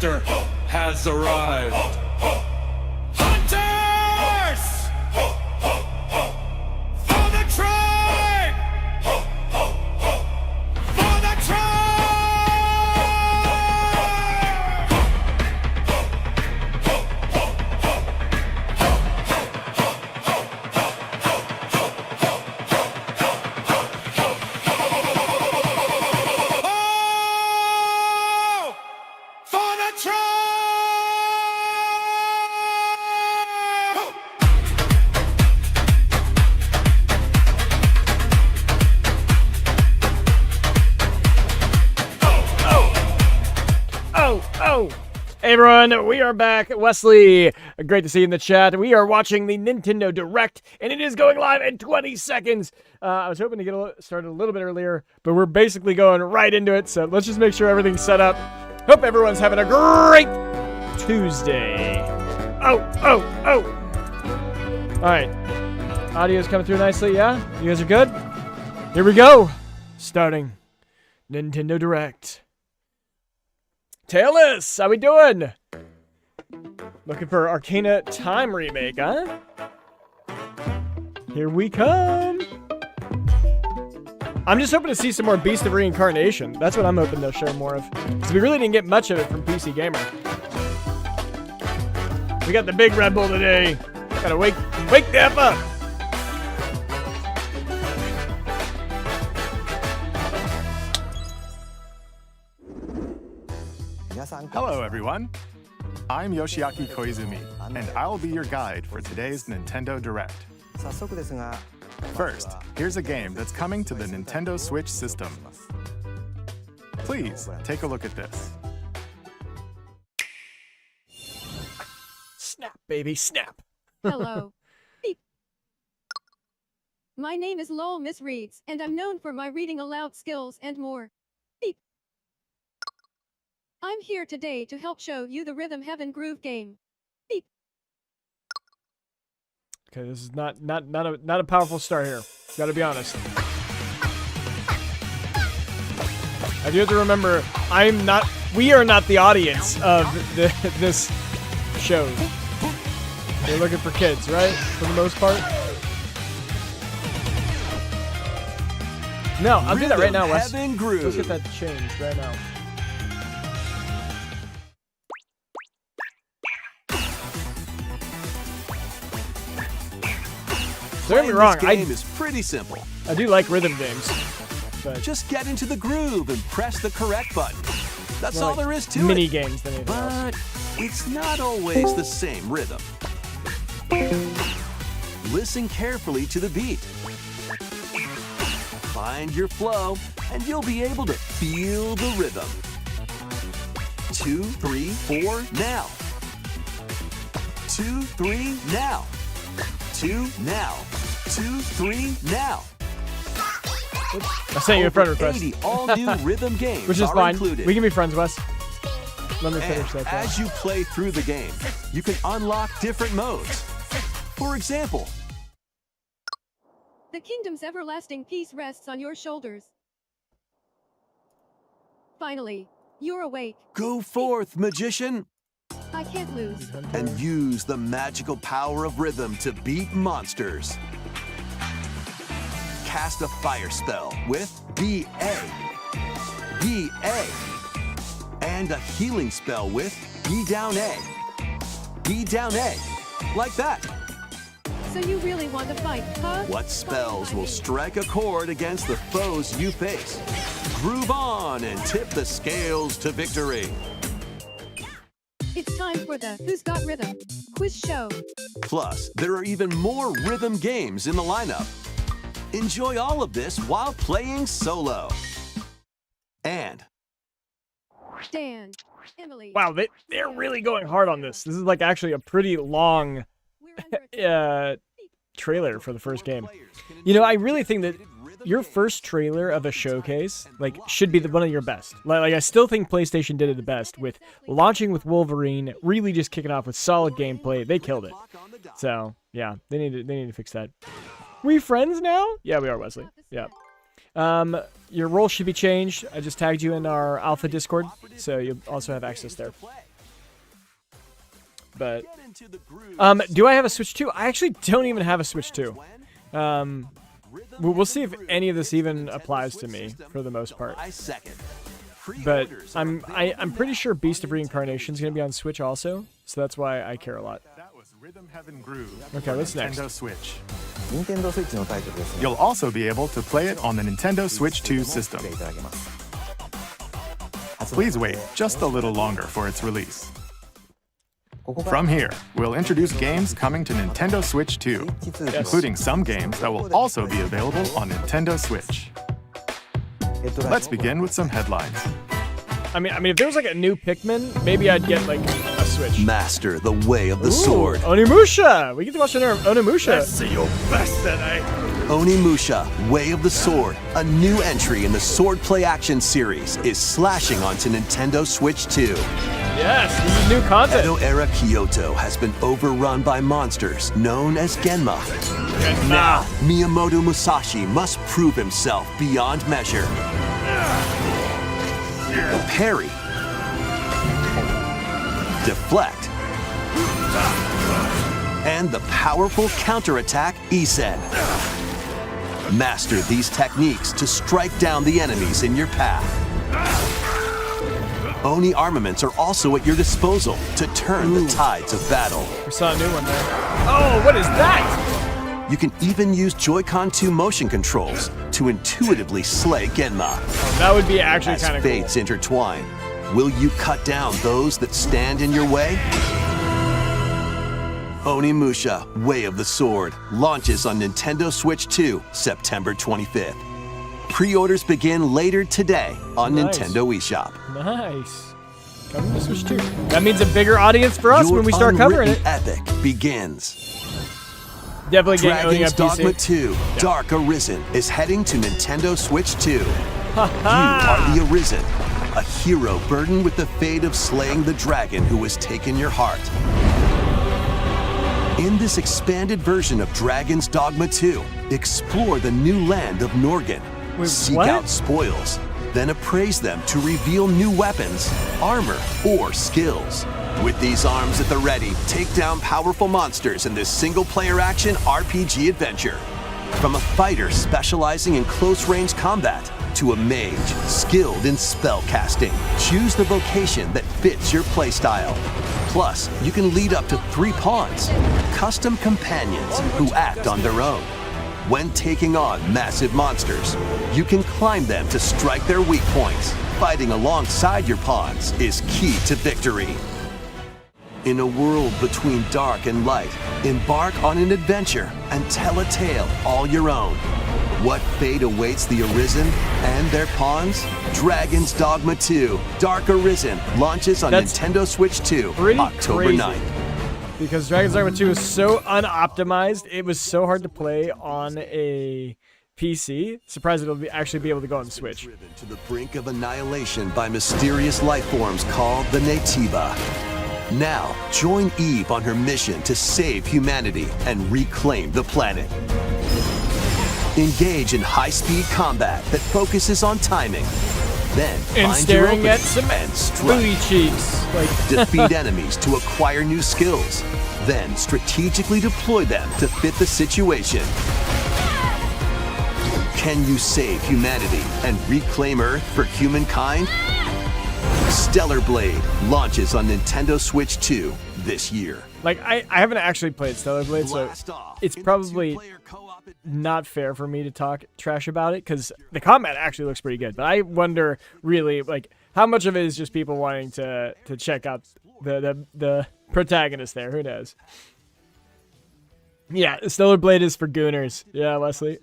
monster has arrived. Hunters! For the tribe! For the Hey everyone, we are back. Wesley, great to see you in the chat. We are watching the Nintendo Direct, and it is going live in 20 seconds. I was hoping to get started a little bit earlier, but we're basically going right into it, so let's just make sure everything's set up. Hope everyone's having a great Tuesday. Oh! All right. Audio's coming through nicely, yeah? You guys are good? Here we go. Starting Nintendo Direct. Taylus, how we doing? Looking for Arcana Time remake, huh? Here we come. I'm just hoping to see some more Beast of Reincarnation. That's what I'm hoping they'll show more of. Because we really didn't get much of it from PC Gamer. We got the big Red Bull today. Gotta wake the F up. Hello everyone, I'm Yoshiaki Koizumi, and I'll be your guide for today's Nintendo Direct. First, here's a game that's coming to the Nintendo Switch system. Please, take a look at this. Snap, baby, snap. Hello. Beep. My name is Lowell Miss Reads, and I'm known for my reading aloud skills and more. Beep. I'm here today to help show you the Rhythm Heaven Groove game. Beep. Okay, this is not a powerful start here. Gotta be honest. I do have to remember, we are not the audience of this show. They're looking for kids, right? For the most part. No, I'll do that right now, Wes. Let's get that changed right now. Don't get me wrong, this game is pretty simple. I do like rhythm games. But Just get into the groove and press the correct button. That's more all like there is to mini it. games than anything else. But it's not always the same rhythm. Listen carefully to the beat. Find your flow, and you'll be able to feel the rhythm. 2, 3, 4, now. 2, 3, now. 2, now. 2, 3, now. I sent you a friend Over request. 80 all-new rhythm games Which is are fine. included. We can be friends, Wes. Let me And finish that. as you play through the game, you can unlock different modes. For example, The kingdom's everlasting peace rests on your shoulders. Finally, you're awake. go forth, magician, I can't lose. and use the magical power of rhythm to beat monsters. Cast a fire spell with BA, BA, and a healing spell with B down A, B down A, like that. So you really want to fight, huh? What spells will strike a chord against the foes you face? Groove on and tip the scales to victory. It's time for the Who's Got Rhythm quiz show. Plus, there are even more rhythm games in the lineup. Enjoy all of this while playing solo. And Dan, Emily. Wow, they're really going hard on this. This is like actually a pretty long We're under attack. trailer for the first game. You know, I really think that your first trailer of a showcase should be one of your best. Like I still think PlayStation did it the best with launching with Wolverine, really just kicking off with solid gameplay. They killed it. So yeah, they need to fix that. We friends now? Yeah, we are, Wesley. Yeah. Your role should be changed. I just tagged you in our Alpha Discord, so you'll also have access there. but do I have a Switch 2? I actually don't even have a Switch 2. We'll see if any of this even applies to me for the most part. But I'm pretty sure Beast of Reincarnation is going to be on Switch also, so that's why I care a lot. That was Rhythm Heaven Groove. Okay, what's next? Nintendo Switch. 任天堂スイッチのタイトルですね。 You'll also be able to play it on the Nintendo Switch 2 system. プレイいただけます。 Please wait just a little longer for its release. ここから From here, we'll introduce games coming to Nintendo Switch 2, including some games that will also be available on Nintendo Switch. Let's begin with some headlines. I mean, if there was like a new Pikmin, maybe I'd get like a Switch. Master the way of the sword. Onimusha! We get to watch Onimusha. See your best today. Onimusha, Way of the Sword, a new entry in the Sword Play Action series, is slashing onto Nintendo Switch 2. Yes, this is new content. Edo-era Kyoto has been overrun by monsters known as Genma. Now, Miyamoto Musashi must prove himself beyond measure. Parry. Deflect. And the powerful counterattack Isen. Master these techniques to strike down the enemies in your path. Oni armaments are also at your disposal to turn the tides of battle. We saw a new one there. Oh, what is that? You can even use Joy-Con 2 motion controls to intuitively slay Genma. That would be actually As kind of cool. fates intertwine, will you cut down those that stand in your way? Onimusha, Way of the Sword, launches on Nintendo Switch 2, September 25th. Pre-orders begin later today on Nice. Nintendo eShop. Nice. Coming to Switch 2. That means a bigger audience for us Your when we start covering it. unwritten epic begins. Definitely getting owning a Dragon's Dogma PC. 2, Dark Arisen, is heading to Nintendo Switch 2. You are the Arisen, a hero burdened with the fate of slaying the dragon who has taken your heart. In this expanded version of Dragon's Dogma 2, explore the new land of Norgan. Wait, Seek what? out spoils, then appraise them to reveal new weapons, armor, or skills. With these arms at the ready, take down powerful monsters in this single-player action RPG adventure. From a fighter specializing in close-range combat to a mage skilled in spell casting, choose the vocation that fits your playstyle. Plus, you can lead up to 3 pawns, custom companions who act on their own. When taking on massive monsters, you can climb them to strike their weak points. Fighting alongside your pawns is key to victory. In a world between dark and light, embark on an adventure and tell a tale all your own. What fate awaits the Arisen and their pawns? Dragon's Dogma 2, Dark Arisen, launches on That's Nintendo Switch 2, pretty October crazy. 9th. Because Dragon's Dogma 2 is so unoptimized, it was so hard to play on a PC. Surprised it'll actually be able to go on Switch. Driven to the brink of annihilation by mysterious life forms called the Naytiba. Now, join Eve on her mission to save humanity and reclaim the planet. Engage in high-speed combat that focuses on timing. Then And find staring your at opening some and strike. booty cheeks. Like, Defeat enemies to acquire new skills. Then strategically deploy them to fit the situation. Can you save humanity and reclaim Earth for humankind? Stellar Blade launches on Nintendo Switch 2 this year. like I haven't actually played Stellar Blade, so Blast off it's in probably two-player co-op adventure. not fair for me to talk trash about it because the combat actually looks pretty good. But I wonder really like how much of it is just people wanting to check out the protagonist there. Who knows? Yeah, Stellar Blade is for gooners. Yeah, Wesley.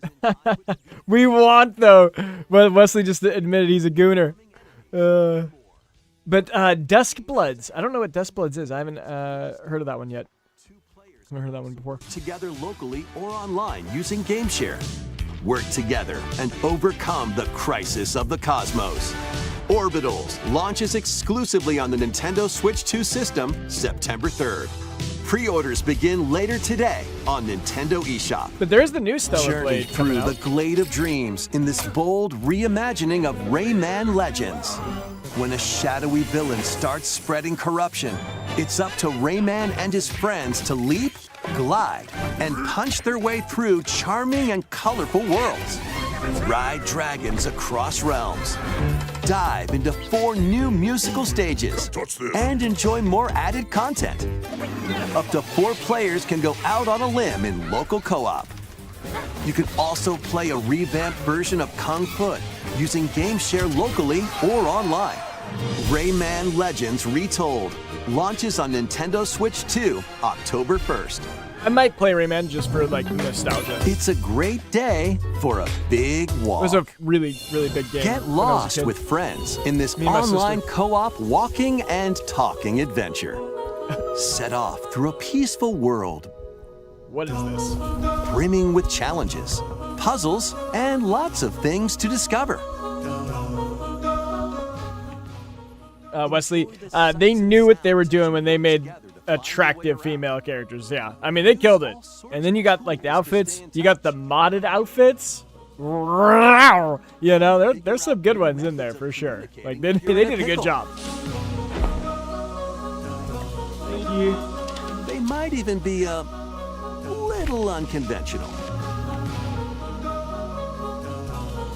We want though. Well, Wesley just admitted he's a gooner. But Dusk Bloods. I don't know what Dusk Bloods is. I haven't heard of that one yet. I've never heard of that one before. Together locally or online using GameShare. Work together and overcome the crisis of the cosmos. Orbitals launches exclusively on the Nintendo Switch 2 system September 3rd. Pre-orders begin later today on Nintendo eShop. But there's the new Stellar Journey Blade coming through out. the Glade of Dreams in this bold reimagining of Rayman Legends. When a shadowy villain starts spreading corruption, it's up to Rayman and his friends to leap, glide, and punch their way through charming and colorful worlds. Ride dragons across realms. Dive into 4 new musical stages. And enjoy more added content. Up to 4 players can go out on a limb in local co-op. You can also play a revamped version of Kung Foot using GameShare locally or online. Rayman Legends Retold launches on Nintendo Switch 2 October 1st. I might play Rayman just for like nostalgia. It's a great day for a big walk. It was a really, really big game. Get when I was a lost kid. with friends in this Me and my online sister. co-op walking and talking adventure. Set off through a peaceful world What is this? brimming with challenges, puzzles, and lots of things to discover. Wesley, they knew what they were doing when they made attractive female characters. Yeah, I mean, they killed it. And then you got like the outfits. You got the modded outfits. You know, there's some good ones in there for sure. Like they did a good job. Thank you. They might even be a little unconventional.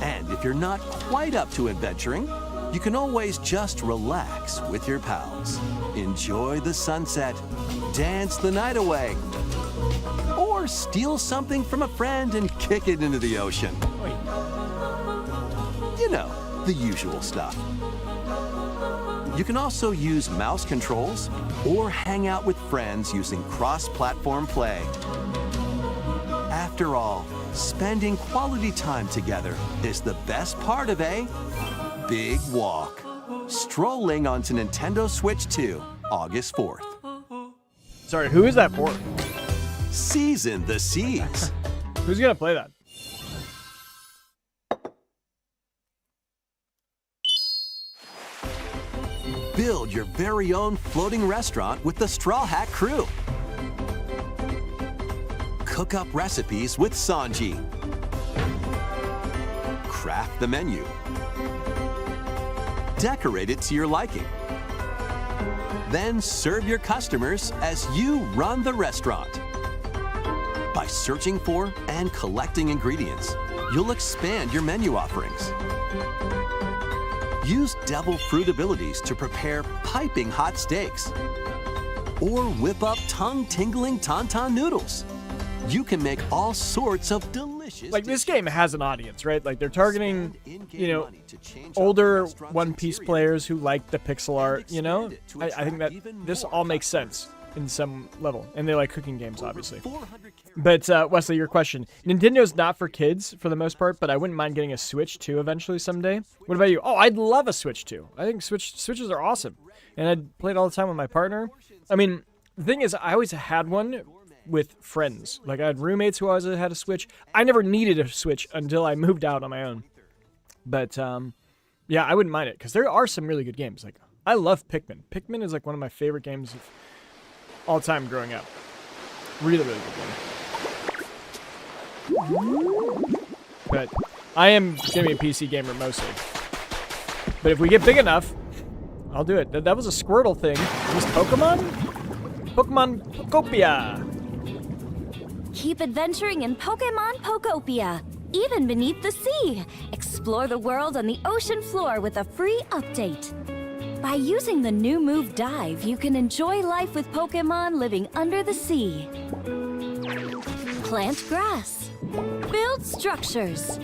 And if you're not quite up to adventuring, you can always just relax with your pals. Enjoy the sunset, dance the night away, or steal something from a friend and kick it into the ocean. You know, the usual stuff. You can also use mouse controls or hang out with friends using cross-platform play. After all, spending quality time together is the best part of a big walk. Strolling onto Nintendo Switch 2, August 4th. Sorry, who is that for? Season the seas. Who's gonna play that? Build your very own floating restaurant with the Straw Hat Crew. Cook up recipes with Sanji. Craft the menu. Decorate it to your liking. Then serve your customers as you run the restaurant. By searching for and collecting ingredients, you'll expand your menu offerings. Use devil fruit abilities to prepare piping hot steaks. Or whip up tongue-tingling tauntaun noodles. You can make all sorts of delicious Like this dishes. game has an audience, right? Like they're targeting, you know, older One Piece players who like the pixel art. You know, I think that this all makes sense in some level, and they like cooking games, obviously. But Wesley, your question: Nintendo's not for kids for the most part, but I wouldn't mind getting a Switch 2 eventually someday. What about you? Oh, I'd love a Switch 2. I think Switches are awesome, and I'd play it all the time with my partner. I mean, the thing is, I always had one with friends. Like I had roommates who always had a Switch. I never needed a Switch until I moved out on my own. But yeah, I wouldn't mind it because there are some really good games. Like I love Pikmin. Pikmin is like one of my favorite games of all time growing up. Really, really good game. But I am gonna be a PC gamer mostly. But if we get big enough, I'll do it. That was a Squirtle thing. It was Pokemon? Pokemon Pokopia. Keep adventuring in Pokemon Pokopia, even beneath the sea. Explore the world on the ocean floor with a free update. By using the new move Dive, you can enjoy life with Pokemon living under the sea. Plant grass, build structures,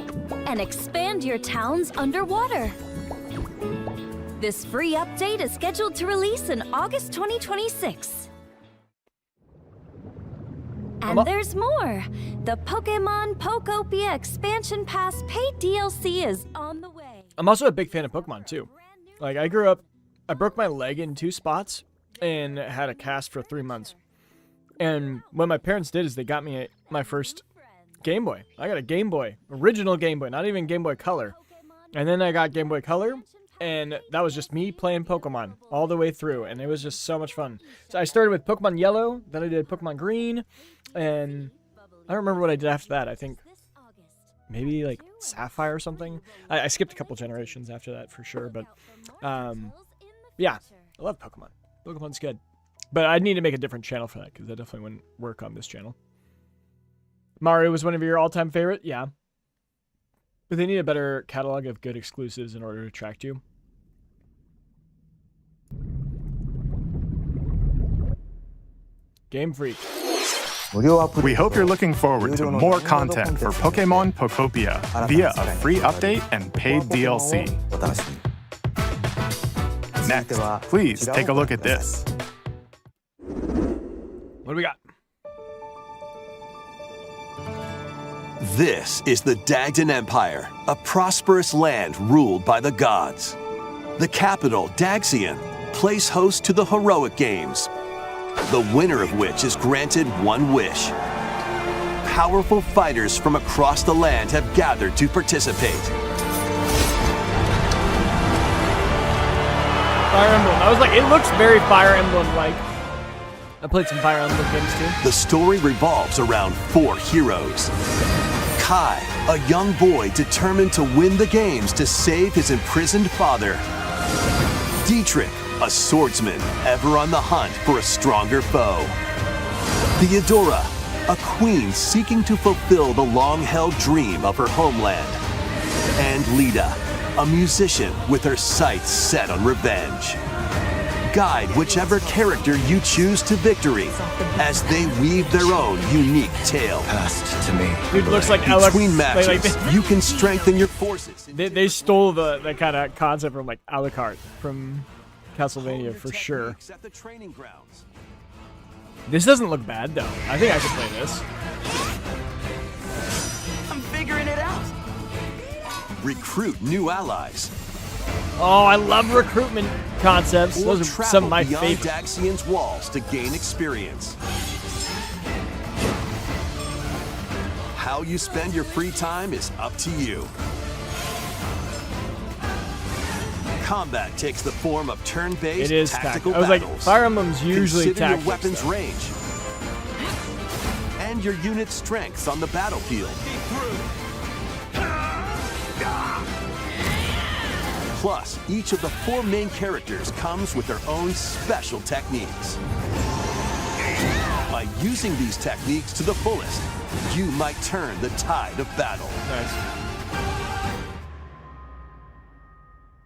and expand your towns underwater. This free update is scheduled to release in August 2026. And there's more! The Pokemon Pokopia Expansion Pass paid DLC is on the way. I'm also a big fan of Pokemon too. Like I grew up, I broke my leg in 2 spots and had a cast for 3 months. And what my parents did is they got me my first Game Boy. I got a Game Boy, original Game Boy, not even Game Boy Color. And then I got Game Boy Color, and that was just me playing Pokemon all the way through, and it was just so much fun. So I started with Pokemon Yellow, then I did Pokemon Green, and I don't remember what I did after that. I think maybe like Sapphire or something. I skipped a couple generations after that for sure, but yeah, I love Pokemon. Pokemon's good. But I'd need to make a different channel for that because that definitely wouldn't work on this channel. Mario was one of your all-time favorite? Yeah. But they need a better catalog of good exclusives in order to attract you. Game Freak. We hope you're looking forward to more content for Pokemon Pokopia via a free update and paid DLC. Next, please take a look at this. What do we got? This is the Dagdan Empire, a prosperous land ruled by the gods. The capital, Daxian, plays host to the Heroic Games, the winner of which is granted one wish. Powerful fighters from across the land have gathered to participate. Fire Emblem. I was like, it looks very Fire Emblem-like. I played some Fire Emblem games too. The story revolves around 4 heroes. Kai, a young boy determined to win the games to save his imprisoned father. Dietrich, a swordsman ever on the hunt for a stronger foe. Theodora, a queen seeking to fulfill the long-held dream of her homeland. And Lita, a musician with her sights set on revenge. Guide whichever character you choose to victory as they weave their own unique tale. Dude, looks like Alex. Between matches, you can strengthen your forces. They stole the kind of concept from like Alucard from Castlevania for sure. At the training grounds. This doesn't look bad though. I think I could play this. I'm figuring it out. Recruit new allies. Oh, I love recruitment concepts. Or Those are travel some of my beyond favorites. Daxian's walls to gain experience. How you spend your free time is up to you. Combat takes the form of turn-based It is tactical tactical. I was like, battles. Fire Emblem's usually Consider tactics. your weapons though. range and your unit's strengths on the battlefield. Plus, each of the 4 main characters comes with their own special techniques. By using these techniques to the fullest, you might turn the tide of battle. Nice.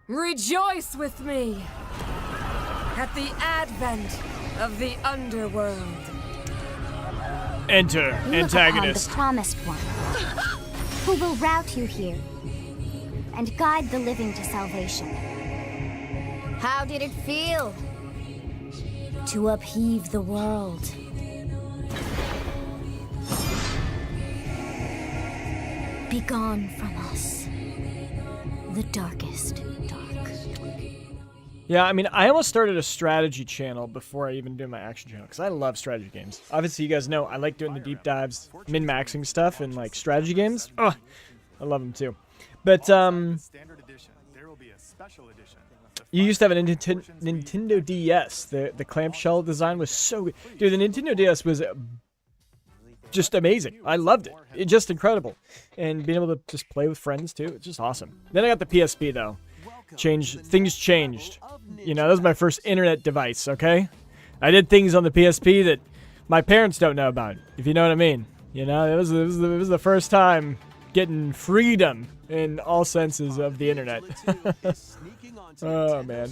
Rejoice with me at the advent of the underworld. Enter You look antagonist. upon the promised one, who will route you here and guide the living to salvation. How did it feel to upheave the world? Begone from us, the darkest dark. Yeah, I mean, I almost started a strategy channel before I even did my action channel because I love strategy games. Obviously, you guys know I like doing the deep dives, min-maxing stuff, and like strategy games. Ugh, I love them too. But Standard edition. There will be a special edition. you used to have a Nintendo DS. The clamshell design was so good. Dude, the Nintendo DS was just amazing. I loved it. It's just incredible. And being able to just play with friends too, it's just awesome. Then I got the PSP though. Things changed. You know, that was my first internet device, okay? I did things on the PSP that my parents don't know about, if you know what I mean. You know, it was the first time getting freedom in all senses of the internet. Oh, man.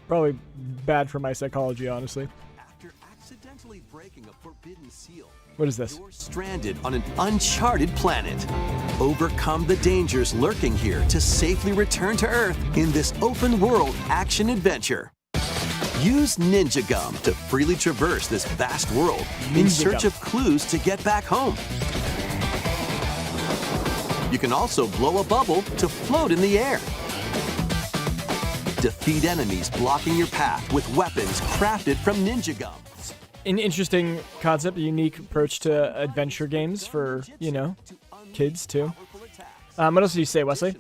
Probably bad for my psychology, honestly. After accidentally breaking a forbidden seal, What is this? you're stranded on an uncharted planet. Overcome the dangers lurking here to safely return to Earth in this open-world action-adventure. Use Ninja Gum to freely traverse this vast world in Ninja search Gum. of clues to get back home. You can also blow a bubble to float in the air. Defeat enemies blocking your path with weapons crafted from Ninja Gum. An interesting concept, a unique approach to adventure games for, you know, kids too. What else did you say, Wesley?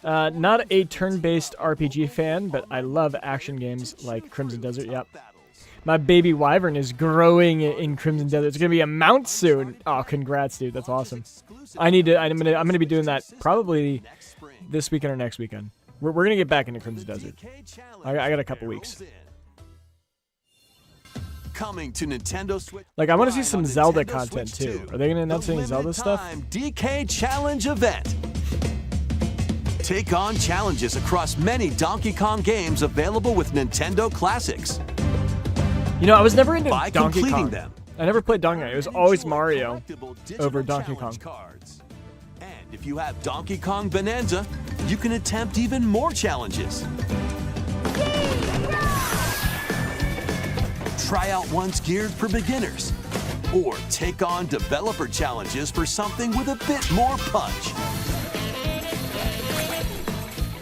Not a turn-based RPG fan, but I love action games like Crimson Desert, yep. My baby wyvern is growing in Crimson Desert. It's gonna be a mount soon. Oh, congrats, dude. That's awesome. I'm gonna be doing that probably this weekend or next weekend. We're gonna get back into Crimson Desert. I got a couple weeks. Coming to Nintendo Switch. Like, I want to see some Zelda content too. Are they gonna announce any Zelda stuff? DK Challenge event. Take on challenges across many Donkey Kong games available with Nintendo Classics. You know, I was never into By Donkey completing Kong. them, I never played Donkey Kong. It was always enjoy Mario collectible digital over Donkey Kong. challenge cards. And if you have Donkey Kong Bonanza, you can attempt even more challenges. Try out ones geared for beginners, or take on developer challenges for something with a bit more punch.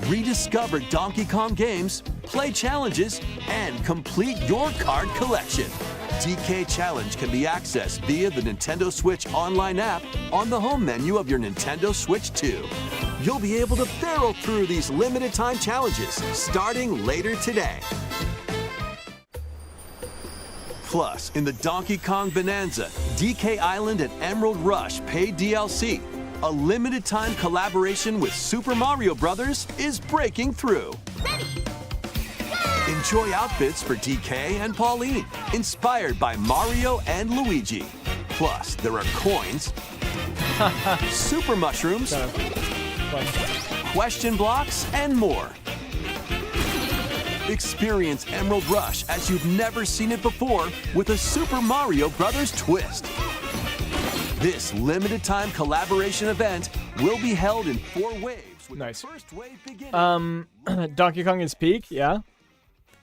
Rediscover Donkey Kong games, play challenges, and complete your card collection. DK Challenge can be accessed via the Nintendo Switch online app on the home menu of your Nintendo Switch 2. You'll be able to barrel through these limited time challenges starting later today. Plus, in the Donkey Kong Bonanza, DK Island and Emerald Rush paid DLC, a limited time collaboration with Super Mario Bros. Is breaking through. Enjoy outfits for DK and Pauline, inspired by Mario and Luigi. Plus, there are coins, super mushrooms, question blocks, and more. Experience Emerald Rush as you've never seen it before with a Super Mario Bros. Twist. This limited time collaboration event will be held in 4 waves. With Nice. The first wave beginning. Donkey Kong is peak, yeah.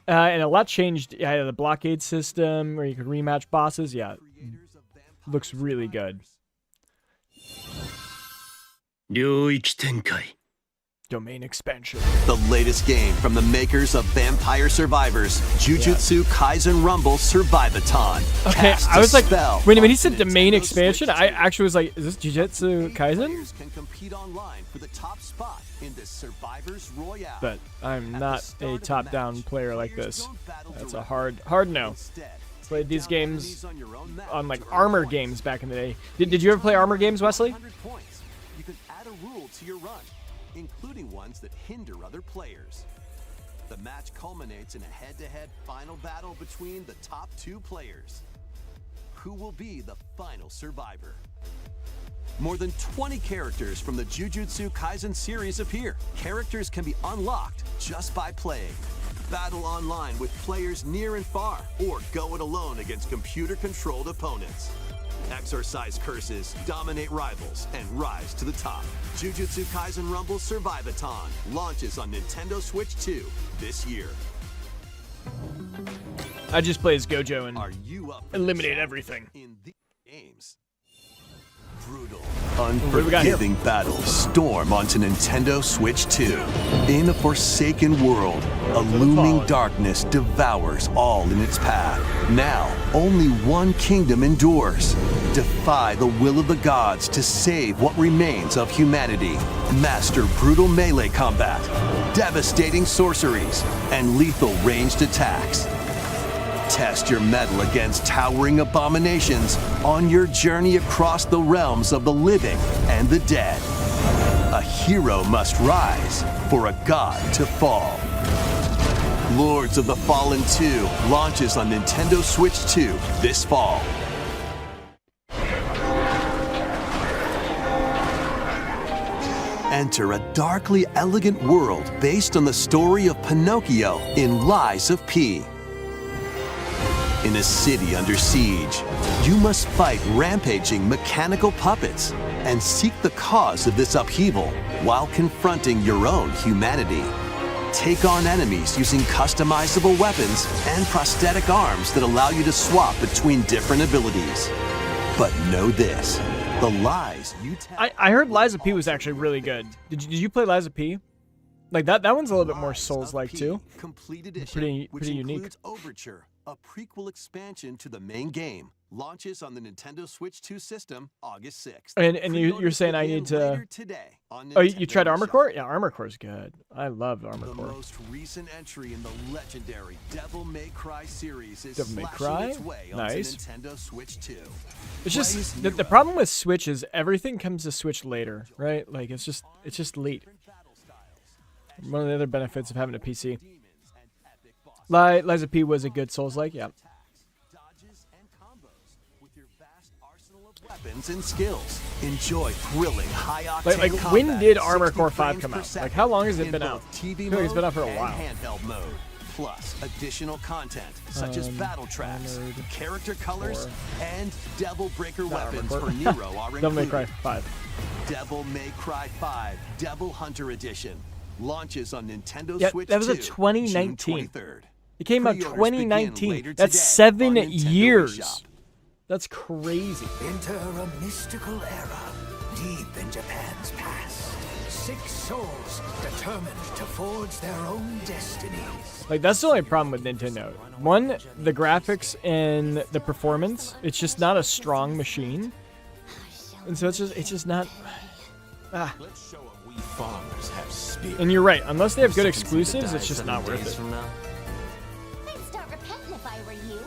And a lot changed. Yeah, the blockade system where you could rematch bosses. Yeah, looks really good. Domain expansion. The latest game from the makers of Vampire Survivors, Jujutsu Kaisen Rumble Survivathon. Okay, Cast I was a like, spell when he on said domain Nintendo expansion, Switch I 2. actually was like, is this Jujutsu Kaisen? Players can compete online for the top spot in the Survivors Royale. But I'm At not the start a of the top-down match, player like players this. don't battle That's a directly. hard no. Instead, Played take these down games enemies on your own map on like to earn armor points. games back in the day. Did you ever play armor games, Wesley? 100 points. You can add a rule to your run, including ones that hinder other players. The match culminates in a head-to-head final battle between the top 2 players. Who will be the final survivor? More than 20 characters from the Jujutsu Kaisen series appear. Characters can be unlocked just by playing. Battle online with players near and far, or go it alone against computer-controlled opponents. Exorcise curses, dominate rivals, and rise to the top. Jujutsu Kaisen Rumble Survivathon launches on Nintendo Switch 2 this year. I just play as Gojo and Are you up for eliminate the everything. in these games? Brutal, do we got here? unforgiving battles storm onto Nintendo Switch 2. In a forsaken world, a looming fallen. darkness devours all in its path. Now, only one kingdom endures. Defy the will of the gods to save what remains of humanity. Master brutal melee combat, devastating sorceries, and lethal ranged attacks. Test your mettle against towering abominations on your journey across the realms of the living and the dead. A hero must rise for a god to fall. Lords of the Fallen 2 launches on Nintendo Switch 2 this fall. Enter a darkly elegant world based on the story of Pinocchio in Lies of P. In a city under siege, you must fight rampaging mechanical puppets and seek the cause of this upheaval while confronting your own humanity. Take on enemies using customizable weapons and prosthetic arms that allow you to swap between different abilities. But know this, the lies you tell... I heard Lies of P was actually really good. Did you play Lies of P? Like that one's a little bit more Lies of Souls-like P too. Complete edition, Pretty which unique. includes Overture, a prequel expansion to the main game, launches on the Nintendo Switch 2 system August 6th. And you're saying I need to... Later today on Oh, you tried Nintendo Armor Shop. Core? Yeah, Armor Core's good. I love Armor The Core. most recent entry in the legendary Devil May Cry series is Devil May slashing Cry? its way Nice. onto Nintendo Switch 2. It's just Blaze the Nero. problem with Switch is everything comes to Switch later, right? Like it's just late. One of the other benefits of having a PC. Liza P was a good Souls-like, yeah. Dodges and combos with your vast arsenal of weapons and skills. Enjoy thrilling, high-octane Like combat when did at Armor 60 Core 5 frames come per out? second Like how long has it in been both out? TV I feel like it's been out for a mode while. and handheld mode. Plus additional content such as battle tracks, Armored character colors, and Devil Breaker Not Armored weapons Core. for Nero are Devil May Cry included. 5. Devil May Cry 5 Devil Hunter Edition launches on Nintendo Yeah, Switch that was a 2, 2019. June 23rd. It came out Pre-orders begin 2019. later That's today 7 on Nintendo years. eShop. That's crazy. Enter a mystical era deep in Japan's past. 6 souls determined to forge their own destinies. Like that's the only problem with Nintendo. One, the graphics and the performance. It's just not a strong machine, and so it's just not. Ah. Let's show 'em we farmers have spirit. And you're right. Unless they have good exclusives, it's just not worth it. I'd start repenting if I were you.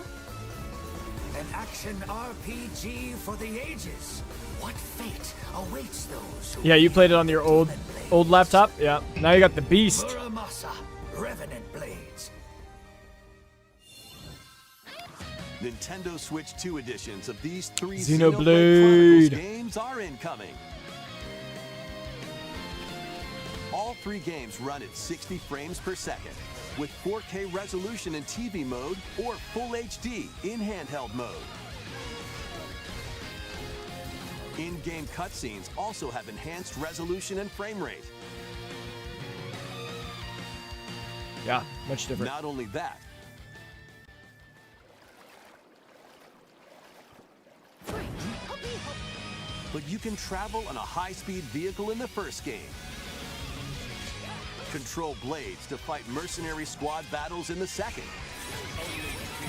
An action RPG for the ages. What fate awaits those who Yeah, you played it on your old laptop. Yeah. Now you got the Beast. Muramasa, Revenant Blades. Nintendo Switch 2 editions of these 3 Xenoblade Xenoblade Chronicles games are incoming. All 3 games run at 60 frames per second with 4K resolution in TV mode or Full HD in handheld mode. In-game cutscenes also have enhanced resolution and frame rate. Yeah, much different. Not only that, but you can travel on a high-speed vehicle in the first game. Control blades to fight mercenary squad battles in the second.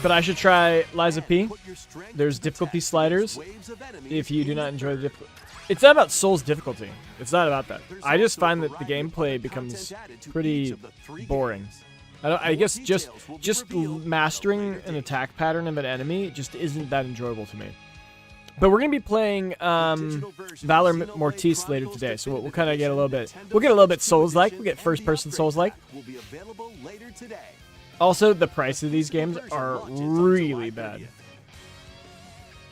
But I should try Liza P. Put your strength There's to difficulty attack sliders waves of enemies if you do in not the enjoy the third. difficulty. It's not about Souls difficulty. It's not about that. There's I just also a find that the variety of gameplay other becomes content added to each pretty of the 3 boring. games. I guess More just details will be just revealed mastering at a later an date. attack pattern of an enemy just isn't that enjoyable to me. But we're gonna be playing Valor Mortis later today, so we'll kind of get a little bit Souls-like. We'll get first-person Souls-like. Will be available later today. Also, the price of these games are really bad.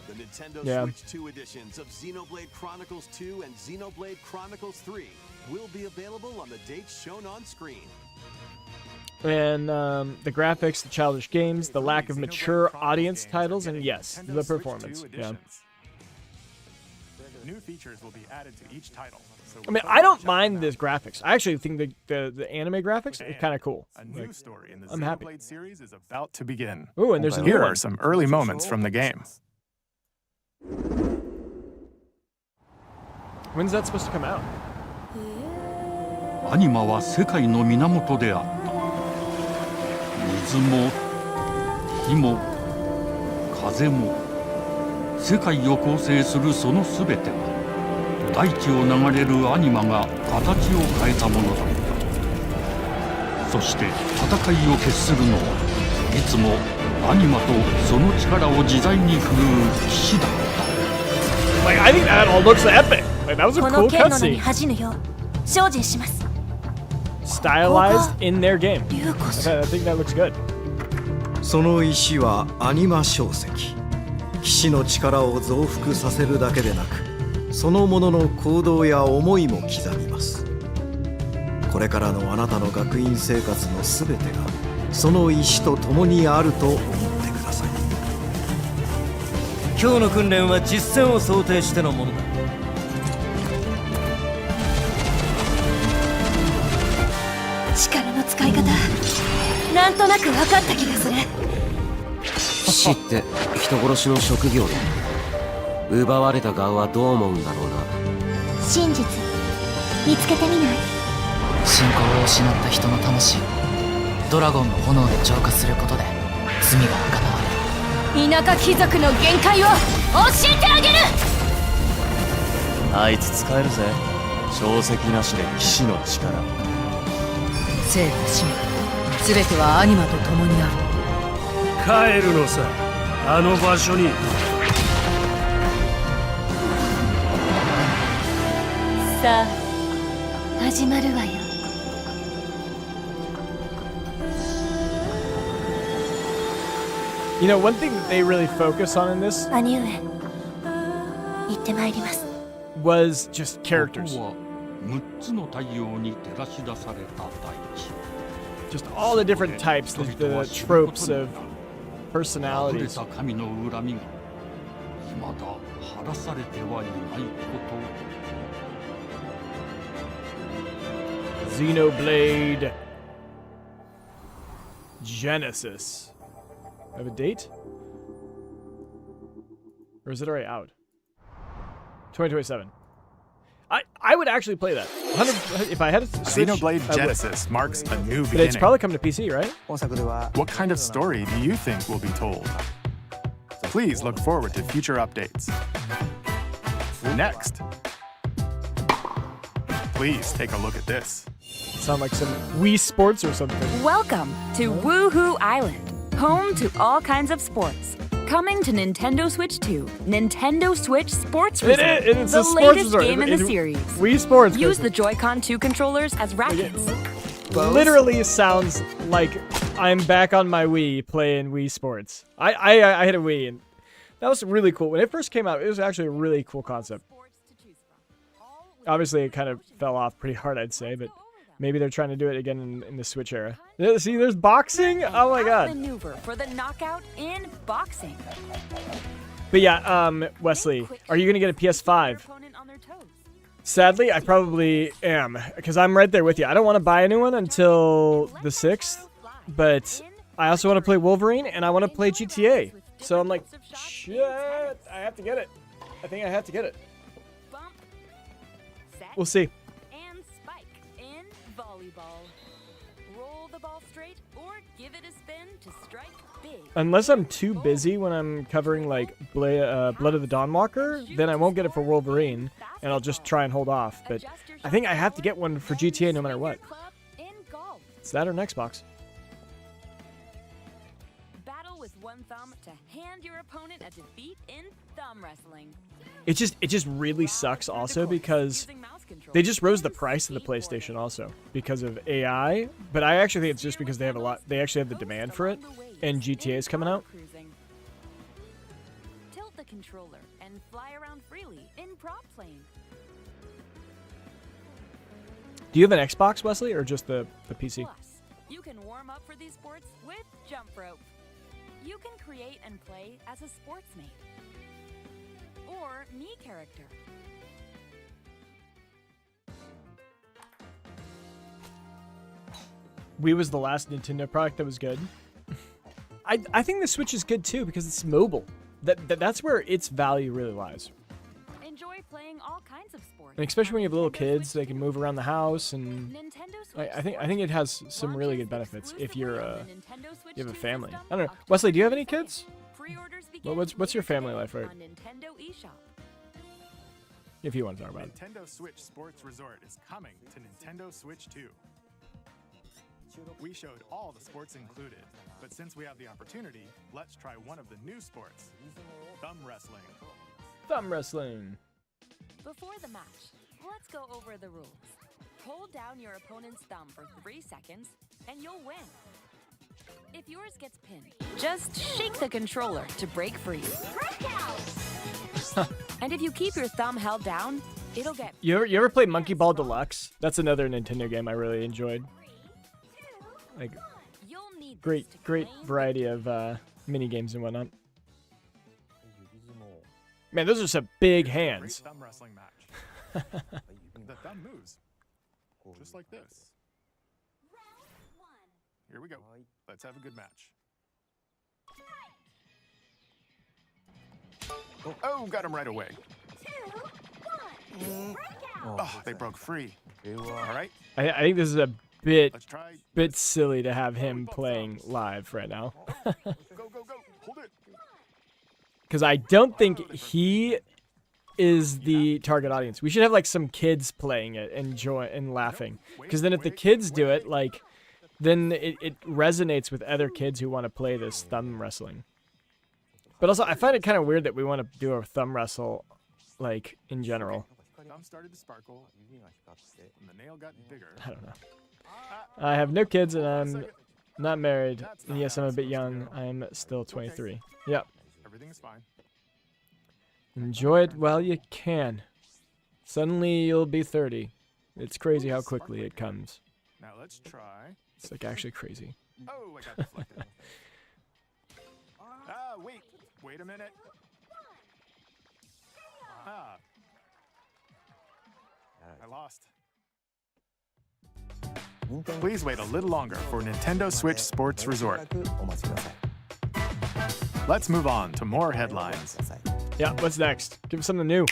The Nintendo Yeah. Switch 2 editions of Xenoblade Chronicles 2 and Xenoblade Chronicles 3 will be available on the dates shown on screen. And the graphics, the childish games, the lack of mature audience titles, and yes, the performance. Yeah. New features will be added to each title. So I mean, I don't mind this graphics. I actually think the anime graphics are kind of cool. A new Like, story in the I'm happy. Xenoblade series is about to begin. Ooh, and there's a new Here one. are some early moments from the game. When's that supposed to come out? アニマは世界の源であった水も火も風も世界を構成するそのすべては大地を流れるアニマが形を変えたものだったそして戦いを決するのはいつもアニマとその力を自在に振るう騎士だった Like, I think that all looks epic. Like, that was a こ cool の剣の名に cutscene. 恥じぬよう精進します Stylized in their game. 竜こそ I think that looks good. その石はアニマ小石。騎士の力を増幅させるだけでなく、そのものの行動や思いも刻みます。これからのあなたの学院生活のすべてがその石と共にあると思ってください。今日の訓練は実戦を想定してのものだ。力の使い方なんとなく分かった気がする騎士って人殺しの職業だ。奪われた側はどう思うんだろうな。真実見つけてみない？信仰を失った人の魂をドラゴンの炎で浄化することで罪が賄われる。田舎貴族の限界を教えてあげる。あいつ使えるぜ。小石なしで騎士の力。生と死すべてはアニマと共にある。帰るのさ、あの場所に。さあ始まるわよ。You know, one thing that they really focus on in this 兄上行ってまいります。 was just characters. ここは6つの太陽に照らし出された大地。 Just all the different types, the tropes of 溢れ personalities. た神の恨みが未だ晴らされてはいないことを。 Xenoblade Genesis. Have a date? Or is it already out? 2027. I would actually play that. 100, if I had a Switch, Xenoblade I would. Genesis marks a new But beginning. it's probably coming to PC, right? What kind of story do you think will be told? Please look forward to future updates. Next, please take a look at this. Sound like some Wii Sports or something. Welcome to Woohoo Island, home to all kinds of sports. Coming to Nintendo Switch 2, Nintendo Switch Sports Resort, It's the a sports latest resort. game in the series. Wii Sports. Use the Joy-Con 2 controllers as rackets. Literally sounds like I'm back on my Wii playing Wii Sports. I had a Wii and that was really cool. When it first came out, it was actually a really cool concept. Obviously, it kind of fell off pretty hard, I'd say, but maybe they're trying to do it again in the Switch era. See, there's boxing. Oh my god. Maneuver for the knockout in boxing. But yeah, Wesley, are you gonna get a PS5? Sadly, I probably am, because I'm right there with you. I don't want to buy a new one until the 6th, but I also want to play Wolverine and I want to play GTA. So I'm like, shit, I have to get it. I think I have to get it. We'll see. And spike in volleyball. Roll the ball straight or give it a spin to strike big. Unless I'm too busy when I'm covering like Blood of the Dawnwalker, then I won't get it for Wolverine, and I'll just try and hold off. But I think I have to get one for GTA no matter what. It's that or an Xbox. Battle with one thumb to hand your opponent a defeat in thumb wrestling. It just really sucks also because they just rose the price of the PlayStation also because of AI. But I actually think it's just because they actually have the demand for it, and GTA is coming out. Tilt the controller and fly around freely in prop plane. Do you have an Xbox, Wesley, or just the PC? Plus, you can warm up for these sports with jump rope. You can create and play as a sportsmate or me character. Wii was the last Nintendo product that was good. I think the Switch is good too because it's mobile. That's where its value really lies. Enjoy playing all kinds of sports. And especially when you have little kids, they can move around the house, and I think it has some really good benefits if you have a family. I don't know, Wesley, do you have any kids? What's your family life like? If you want to talk about it. Nintendo Switch Sports Resort is coming to Nintendo Switch 2. We showed all the sports included, but since we have the opportunity, let's try one of the new sports, thumb wrestling. Thumb wrestling. Before the match, let's go over the rules. Hold down your opponent's thumb for 3 seconds, and you'll win. If yours gets pinned, just shake the controller to break free. And if you keep your thumb held down, it'll get... You ever play Monkey Ball Deluxe? That's another Nintendo game I really enjoyed. Like, great variety of mini games and whatnot. Man, those are some big hands. Thumb wrestling match. The thumb moves, just like this. Here we go. Let's have a good match. Oh, got him right away. Oh, they broke free. All right. I think this is a bit silly to have him playing live right now. Go, go, go. Hold it. because I don't think he is the target audience. We should have like some kids playing it and laughing, because then if the kids do it, like, then it resonates with other kids who want to play this thumb wrestling. But also, I find it kind of weird that we want to do a thumb wrestle, like, in general. Thumb started to sparkle, and the nail got bigger. I don't know. I have no kids, and I'm not married. And yes, I'm a bit young. I'm still 23. Yep. Everything's fine. Enjoy it while you can. Suddenly, you'll be 30. It's crazy how quickly it comes. Now let's try. It's like actually crazy. Oh, I got deflected. Wait a minute. I lost. Please wait a little longer for Nintendo Switch Sports Resort. Let's move on to more headlines. Yeah, what's next? Give us something new.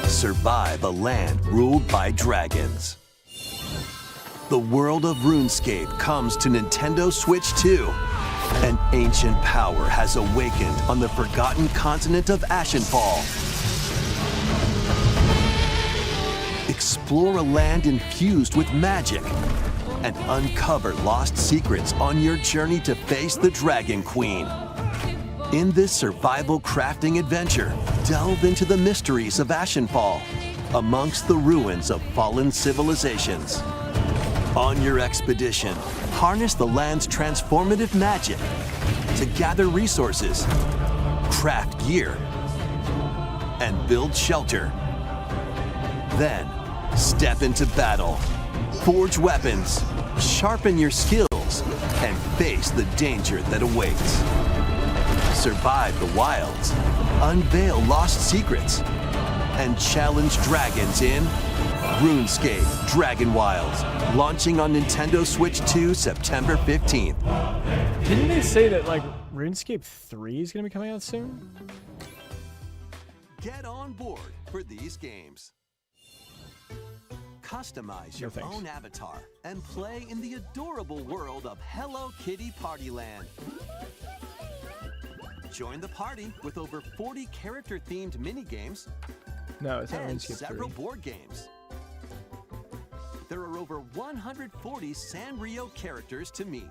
Survive a land ruled by dragons. The world of RuneScape comes to Nintendo Switch 2. An ancient power has awakened on the forgotten continent of Ashenfall. Explore a land infused with magic and uncover lost secrets on your journey to face the Dragon Queen. In this survival crafting adventure, delve into the mysteries of Ashenfall amongst the ruins of fallen civilizations. On your expedition, harness the land's transformative magic to gather resources, craft gear, and build shelter. Then, step into battle, forge weapons, sharpen your skills, and face the danger that awaits. Survive the wilds, unveil lost secrets, and challenge dragons in RuneScape Dragon Wilds, launching on Nintendo Switch 2 September 15th. Didn't they say that, like, RuneScape 3 is going to be coming out soon? Get on board for these games. Customize your own avatar and play in the adorable world of Hello Kitty Party Land. Join the party with over 40 character-themed mini-games No, it's not and RuneScape 3. several board games. There are over 140 Sanrio characters to meet.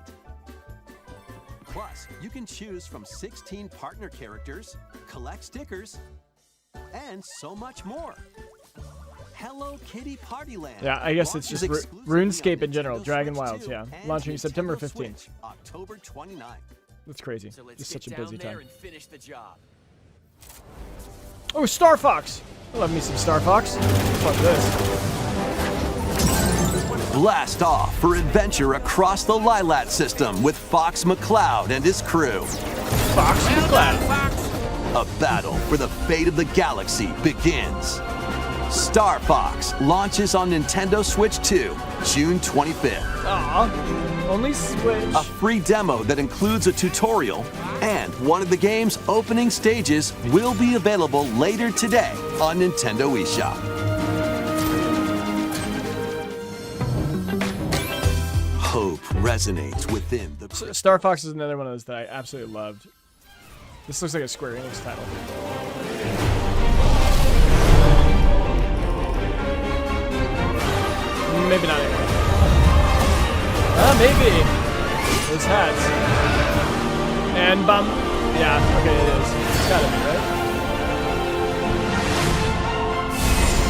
Plus, you can choose from 16 partner characters, collect stickers, and so much more. Hello Kitty Party Land. Yeah, I guess it's just RuneScape in general. Dragon Wilds, yeah. Launching September 15th. October 29th. That's crazy. So let's It's get such a down busy there time. and finish the job. Oh, Star Fox! I love me some Star Fox. Fuck this. Blast off for adventure across the Lilat system with Fox McCloud and his crew. Fox McCloud. A battle for the fate of the galaxy begins. Star Fox launches on Nintendo Switch 2, June 25th. Aw, only Switch. A free demo that includes a tutorial and one of the game's opening stages will be available later today on Nintendo eShop. Hope resonates within the... Star Fox is another one of those that I absolutely loved. This looks like a Square Enix title. Maybe not anymore. Maybe. Those hats. And bum. Yeah, okay, it is. It's gotta be, right?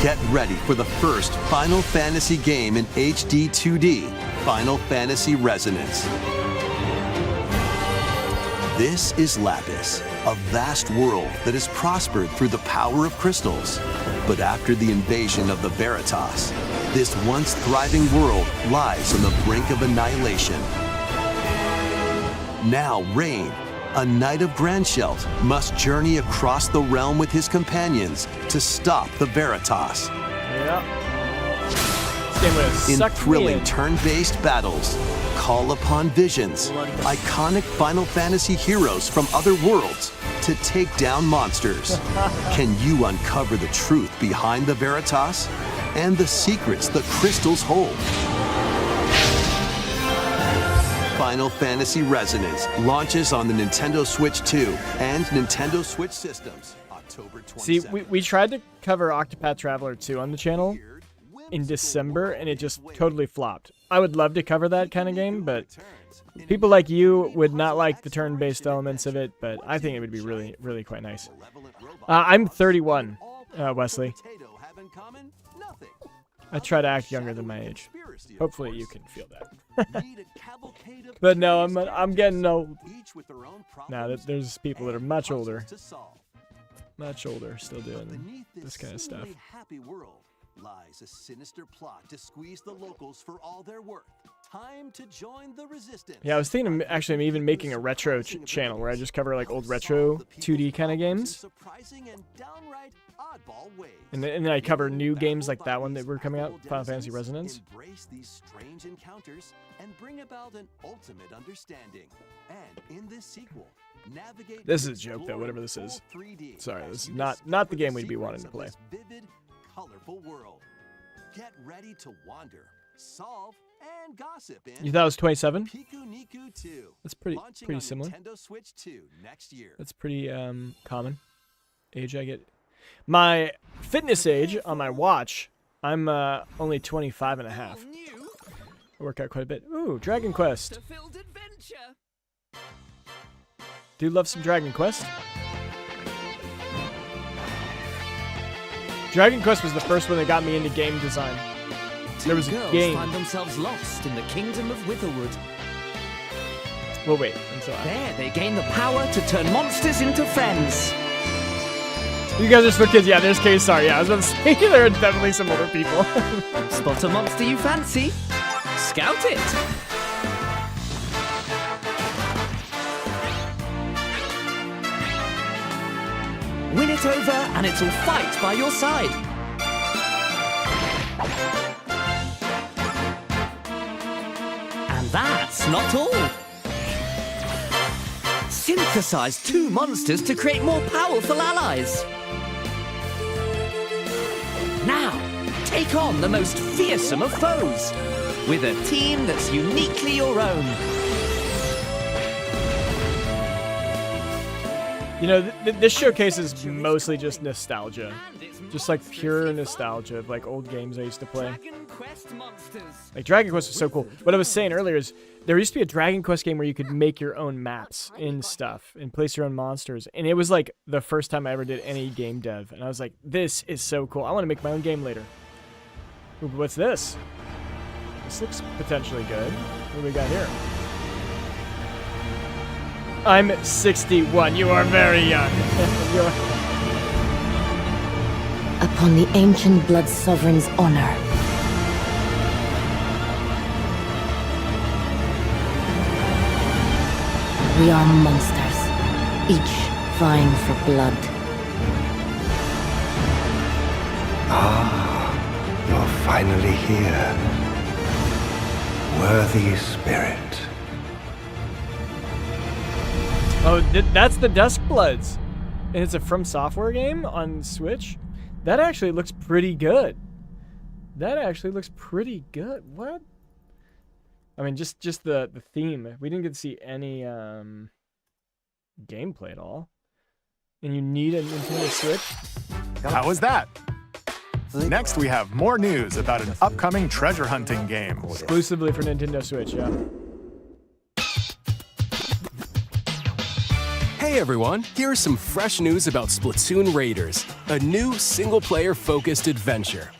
Get ready for the first Final Fantasy game in HD 2D, Final Fantasy Resonance. This is Lapis, a vast world that has prospered through the power of crystals. But after the invasion of the Veritas, this once thriving world lies on the brink of annihilation. Now Rain, a knight of Grandshelt, must journey across the realm with his companions to stop the Veritas. Yeah. This game would have In sucked me thrilling in. turn-based battles, call upon visions, iconic Final Fantasy heroes from other worlds to take down monsters. Can you uncover the truth behind the Veritas and the secrets the crystals hold? Final Fantasy Resonance launches on the Nintendo Switch 2 and Nintendo Switch systems October 27th. See, we tried to cover Octopath Traveler 2 on the channel in December, and it just totally flopped. I would love to cover that kind of game, but people like you would not like the turn-based elements of it, but I think it would be really, really quite nice. I'm 31, Wesley. I try to act younger than my age. Hopefully you can feel that. But no, I'm getting old. Now there's people that are much older. Much older, still doing this kind of stuff. Lies a sinister plot to squeeze the locals for all they're worth. Time to join the resistance. Yeah, I was thinking of actually I'm even making a retro channel where I just cover like old retro 2D kind of games. And then I cover new games like that one that were coming out, Final Fantasy Resonance. Embrace these strange encounters and bring about an ultimate understanding. And in this sequel, navigate. This is a joke though, whatever this is. Sorry, this is not the game we'd be wanting to play. Vivid, colorful world. Get ready to wander, solve, and gossip in You thought it was 27? Piku Niku 2. That's pretty similar. Nintendo Switch 2 next year. That's pretty common age I get. My fitness age on my watch, I'm only 25 and a half. I work out quite a bit. Ooh, Dragon Quest. Do you love some Dragon Quest? Dragon Quest was the first one that got me into game design. There was a game. Find themselves lost in the kingdom of Witherwood. Well, wait until There, they gain the power to turn monsters into friends. You guys are still kids. Yeah, there's Case. Sorry, yeah, I was about to say there are definitely some older people. Spot a monster you fancy? Scout it. Win it over and it'll fight by your side. And that's not all. Synthesize two monsters to create more powerful allies. Now, take on the most fearsome of foes with a team that's uniquely your own. You know, this showcase is mostly just nostalgia. Just like pure nostalgia of like old games I used to play. Like Dragon Quest was so cool. What I was saying earlier is there used to be a Dragon Quest game where you could make your own maps and stuff and place your own monsters. And it was like the first time I ever did any game dev. And I was like, this is so cool. I want to make my own game later. Ooh, what's this? This looks potentially good. What do we got here? I'm 61. You are very young. Upon the ancient blood sovereign's honor. We are monsters, each vying for blood. Ah, you're finally here. Worthy spirit. Oh, that's the Duskbloods. And it's a From Software game on Switch? That actually looks pretty good. That actually looks pretty good. What? I mean, just the theme. We didn't get to see any gameplay at all. And you need a Nintendo Switch? How was that? Next, we have more news about an upcoming treasure hunting game. Exclusively for Nintendo Switch, yeah. Hey everyone, here's some fresh news about Splatoon Raiders, a new single-player focused adventure.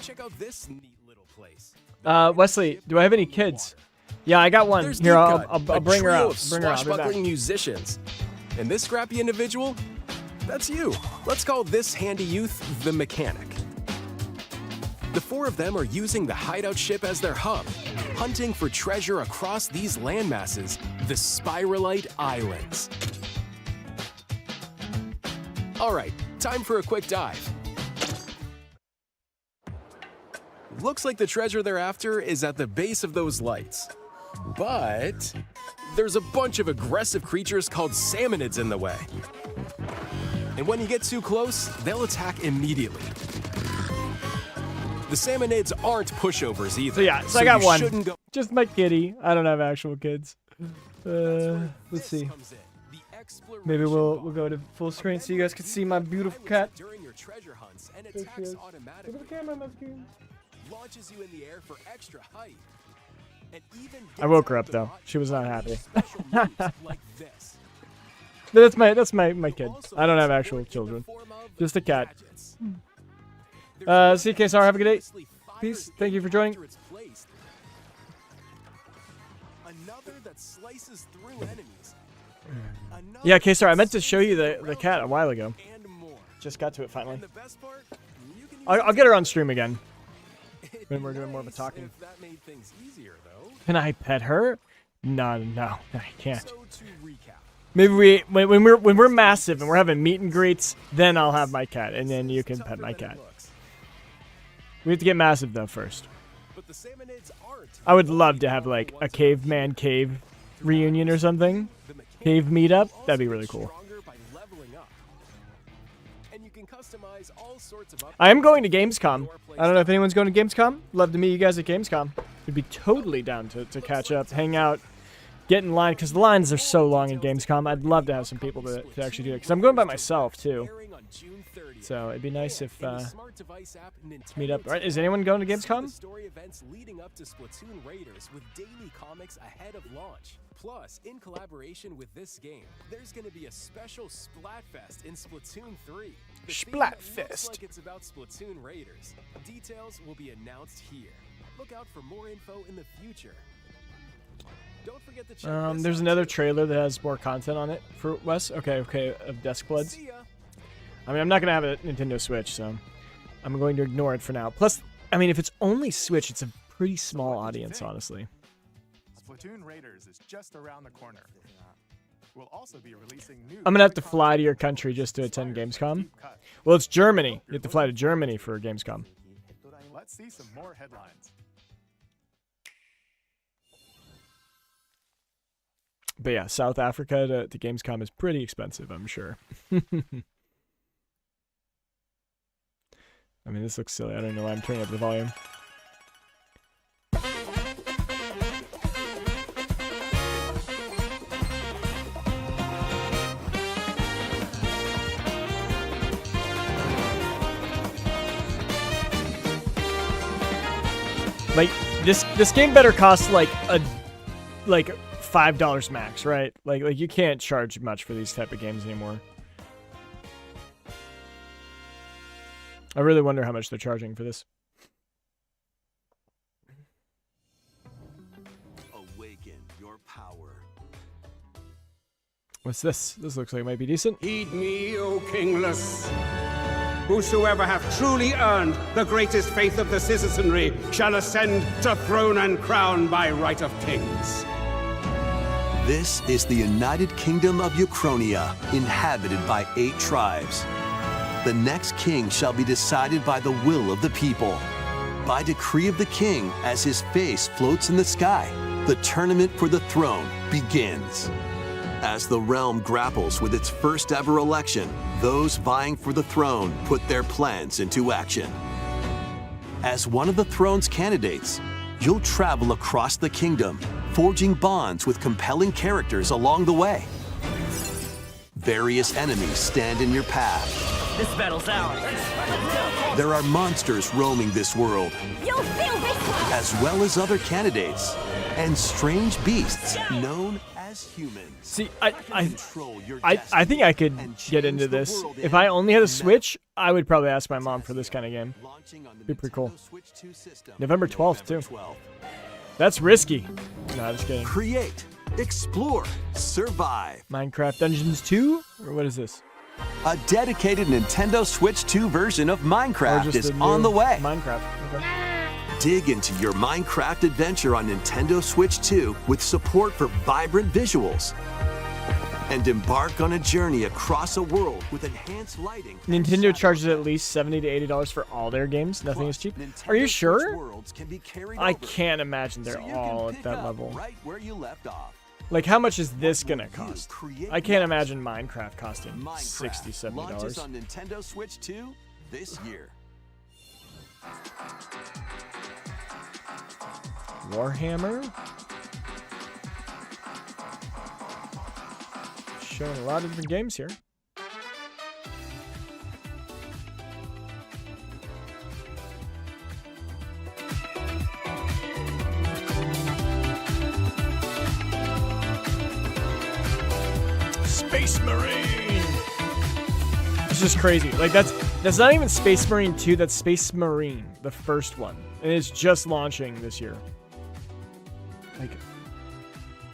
Check out this neat little place. Wesley, do I have any kids? Yeah, I got one. There's Here, Deep I'll Cut, bring her a trio out. of Bring her out. I'll be back. swashbuckling musicians. And this scrappy individual? That's you. Let's call this handy youth the Mechanic. The four of them are using the hideout ship as their hub, hunting for treasure across these landmasses, the Spiralite Islands. All right, time for a quick dive. Looks like the treasure they're after is at the base of those lights. But there's a bunch of aggressive creatures called salmonids in the way. And when you get too close, they'll attack immediately. The salmonids aren't pushovers either. So yeah, so I got you one. shouldn't go. Just my kitty. I don't have actual kids. Let's see. Maybe we'll go to full screen so you guys can see my beautiful cat. During your treasure hunts and There she attacks is. automatically. Look at the camera on my screen. Launches you in the air for extra height. And even I woke her up though. She was not happy. special moves like this. That's my kid. I don't have actual children. Just a cat. CKSR, have a good day. Peace. Thank you for joining. Another that slices through enemies. Yeah, KSR, I meant to show you the cat a while ago. Just got to it finally. I'll get her on stream again. When we're doing more of a talking. That made things easier, though. Can I pet her? No, I can't. Maybe when we're massive and we're having meet and greets, then I'll have my cat, and then you can pet my cat. We have to get massive though first. I would love to have like a caveman cave reunion or something. Cave meetup. That'd be really cool. I am going to Gamescom. I don't know if anyone's going to Gamescom. Love to meet you guys at Gamescom. Would be totally down to catch up, hang out, get in line, because the lines are so long in Gamescom. I'd love to have some people to actually do it, because I'm going by myself too. So it'd be nice if meet up. All right, is anyone going to Gamescom? Story events leading up to Splatoon Raiders with daily comics ahead of launch. Plus, in collaboration with this game, there's going to be a special Splatfest in Splatoon 3. The theme looks like it's about Splatoon Raiders. Details will be announced here. Look out for more info in the future. Don't forget to check There's another trailer that has more content on it for Wes. Okay, of Desk Bloods. I mean, I'm not going to have a Nintendo Switch, so I'm going to ignore it for now. Plus, I mean, if it's only Switch, it's a pretty small audience, honestly. Splatoon Raiders is just around the corner. We'll also be releasing new I'm going to have to fly to your country just to attend Gamescom. Well, it's Germany. You have to fly to Germany for Gamescom. Let's see some more headlines. But yeah, South Africa to Gamescom is pretty expensive, I'm sure. I mean, this looks silly. I don't know why I'm turning up the volume. Like this game better cost like $5 max, right? Like you can't charge much for these type of games anymore. I really wonder how much they're charging for this. Awaken your power. What's this? This looks like it might be decent. Heed me, O kingless. Whosoever hath truly earned the greatest faith of the citizenry shall ascend to throne and crown by right of kings. This is the United Kingdom of Uchronia, inhabited by 8 tribes. The next king shall be decided by the will of the people. By decree of the king, as his face floats in the sky, the tournament for the throne begins. As the realm grapples with its first ever election, those vying for the throne put their plans into action. As one of the throne's candidates, you'll travel across the kingdom, forging bonds with compelling characters along the way. Various enemies stand in your path. This battle's ours. There are monsters roaming this world, You'll feel this! as well as other candidates, and strange beasts known as humans. See, I think I could get into this. If I only had a Switch, I would probably ask my mom for this kind of game. Be pretty cool. November 12th, too. That's risky. No, just kidding. Create, explore, survive. Minecraft Dungeons 2? Or what is this? A dedicated Nintendo Switch 2 version of Minecraft is on the way. Minecraft. Okay. Dig into your Minecraft adventure on Nintendo Switch 2 with support for vibrant visuals. And embark on a journey across a world with enhanced lighting. Nintendo charges at least $70 to $80 for all their games. Nothing is cheap. Are you sure? I can't imagine they're all at that level. Right where you left off. Like, how much is this gonna cost? I can't imagine Minecraft costing $60, $70. Launches on Nintendo Switch 2 this year. showing a lot of different games here. Space Marine. It's just crazy. Like that's not even Space Marine 2, that's Space Marine, the first one. And it's just launching this year. Like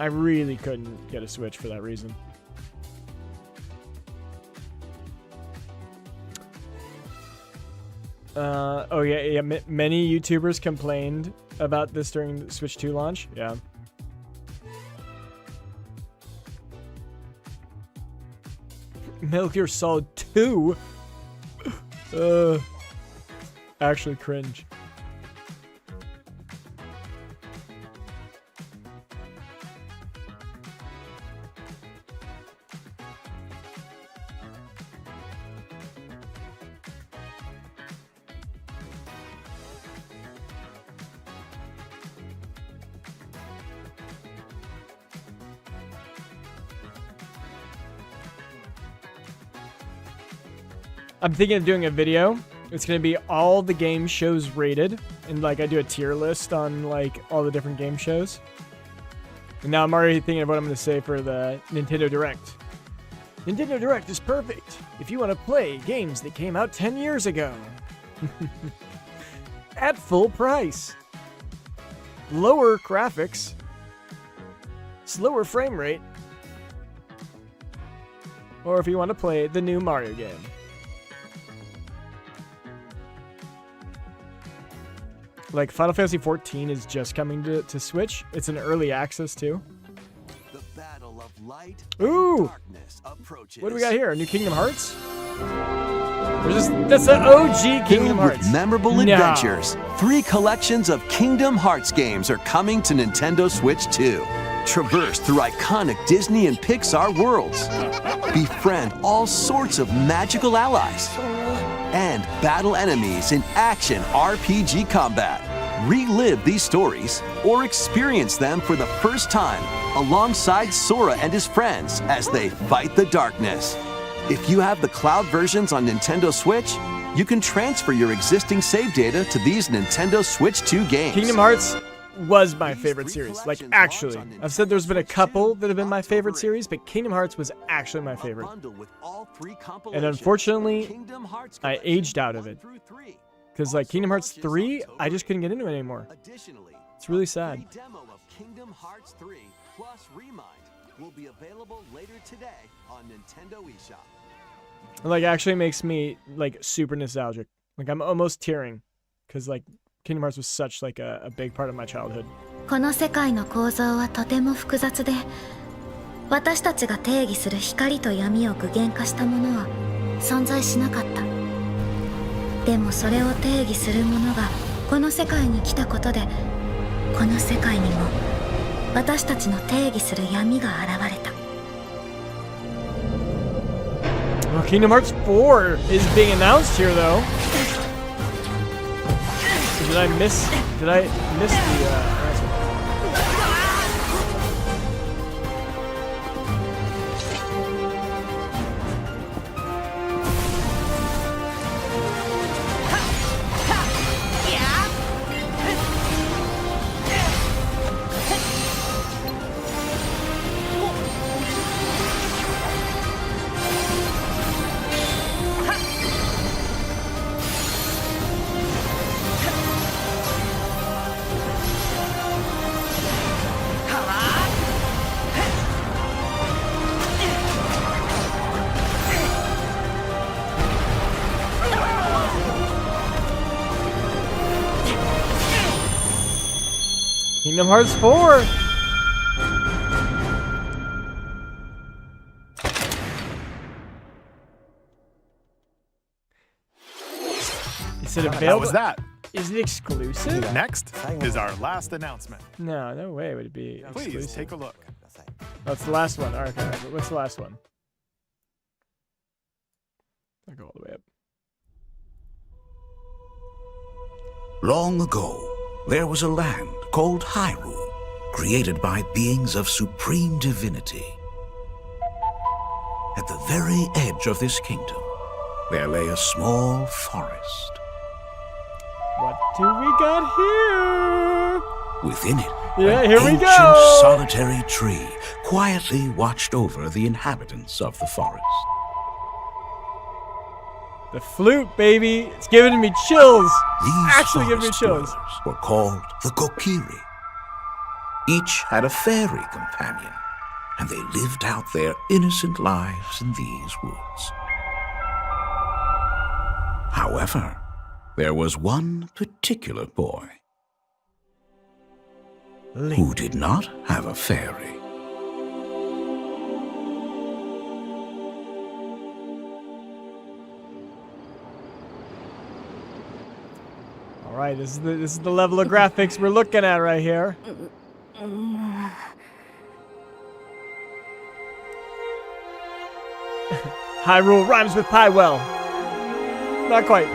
I really couldn't get a Switch for that reason. Oh yeah, many YouTubers complained about this during the Switch 2 launch. Yeah. Metal Gear Solid 2? Actually cringe. I'm thinking of doing a video. It's going to be all the game shows rated. And like I do a tier list on like all the different game shows. And now I'm already thinking of what I'm going to say for the Nintendo Direct. Nintendo Direct is perfect if you want to play games that came out 10 years ago. At full price. Lower graphics. Slower frame rate. Or if you want to play the new Mario game. Like, Final Fantasy XIV is just coming to Switch. It's an early access, too. The battle of light Ooh! darkness approaches. What do we got here? A new Kingdom Hearts? That's the OG Kingdom Hearts. With memorable No. adventures, 3 collections of Kingdom Hearts games are coming to Nintendo Switch 2. Traverse through iconic Disney and Pixar worlds. Befriend all sorts of magical allies. And battle enemies in action RPG combat. Relive these stories or experience them for the first time alongside Sora and his friends as they fight the darkness. If you have the cloud versions on Nintendo Switch, you can transfer your existing save data to these Nintendo Switch 2 games. Kingdom Hearts was my favorite series. Like, actually. I've said there's been a couple that have been my favorite series, but Kingdom Hearts was actually my favorite. And unfortunately, I aged out of it. Because, like, Kingdom Hearts 3, I just couldn't get into it anymore. It's really sad. Demo of Kingdom Hearts 3 plus Remind will be available later today on Nintendo eShop. Like, actually makes me, like, super nostalgic. Like, I'm almost tearing. Because, like, Kingdom Hearts was such, like, a big part of my childhood. この世界の構造はとても複雑で、私たちが定義する光と闇を具現化したものは存在しなかった。でもそれを定義するものがこの世界に来たことで、この世界にも私たちの定義する闇が現れた。Well, Kingdom Hearts 4 is being announced here, though. Did I miss the announcement? Kingdom Hearts 4! Is it available? How was that? Is it exclusive? Next is our last announcement. No way would it be exclusive. Please take a look. That's the last one. Alright, okay. What's the last one? I'll go all the way up. Long ago, there was a land called Hyrule, created by beings of supreme divinity. at the very edge of this kingdom, there lay a small forest. What do we got here? Within it, Yeah, an here we ancient go. solitary tree quietly watched over the inhabitants of the forest. The flute, baby. It's giving me chills. These Actually giving me forest chills. dwellers were called the Kokiri. Each had a fairy companion, and they lived out their innocent lives in these woods. However, there was one particular boy who did not have a fairy. All right, this is the level of graphics we're looking at right here. Hyrule rhymes with pie well. Not quite.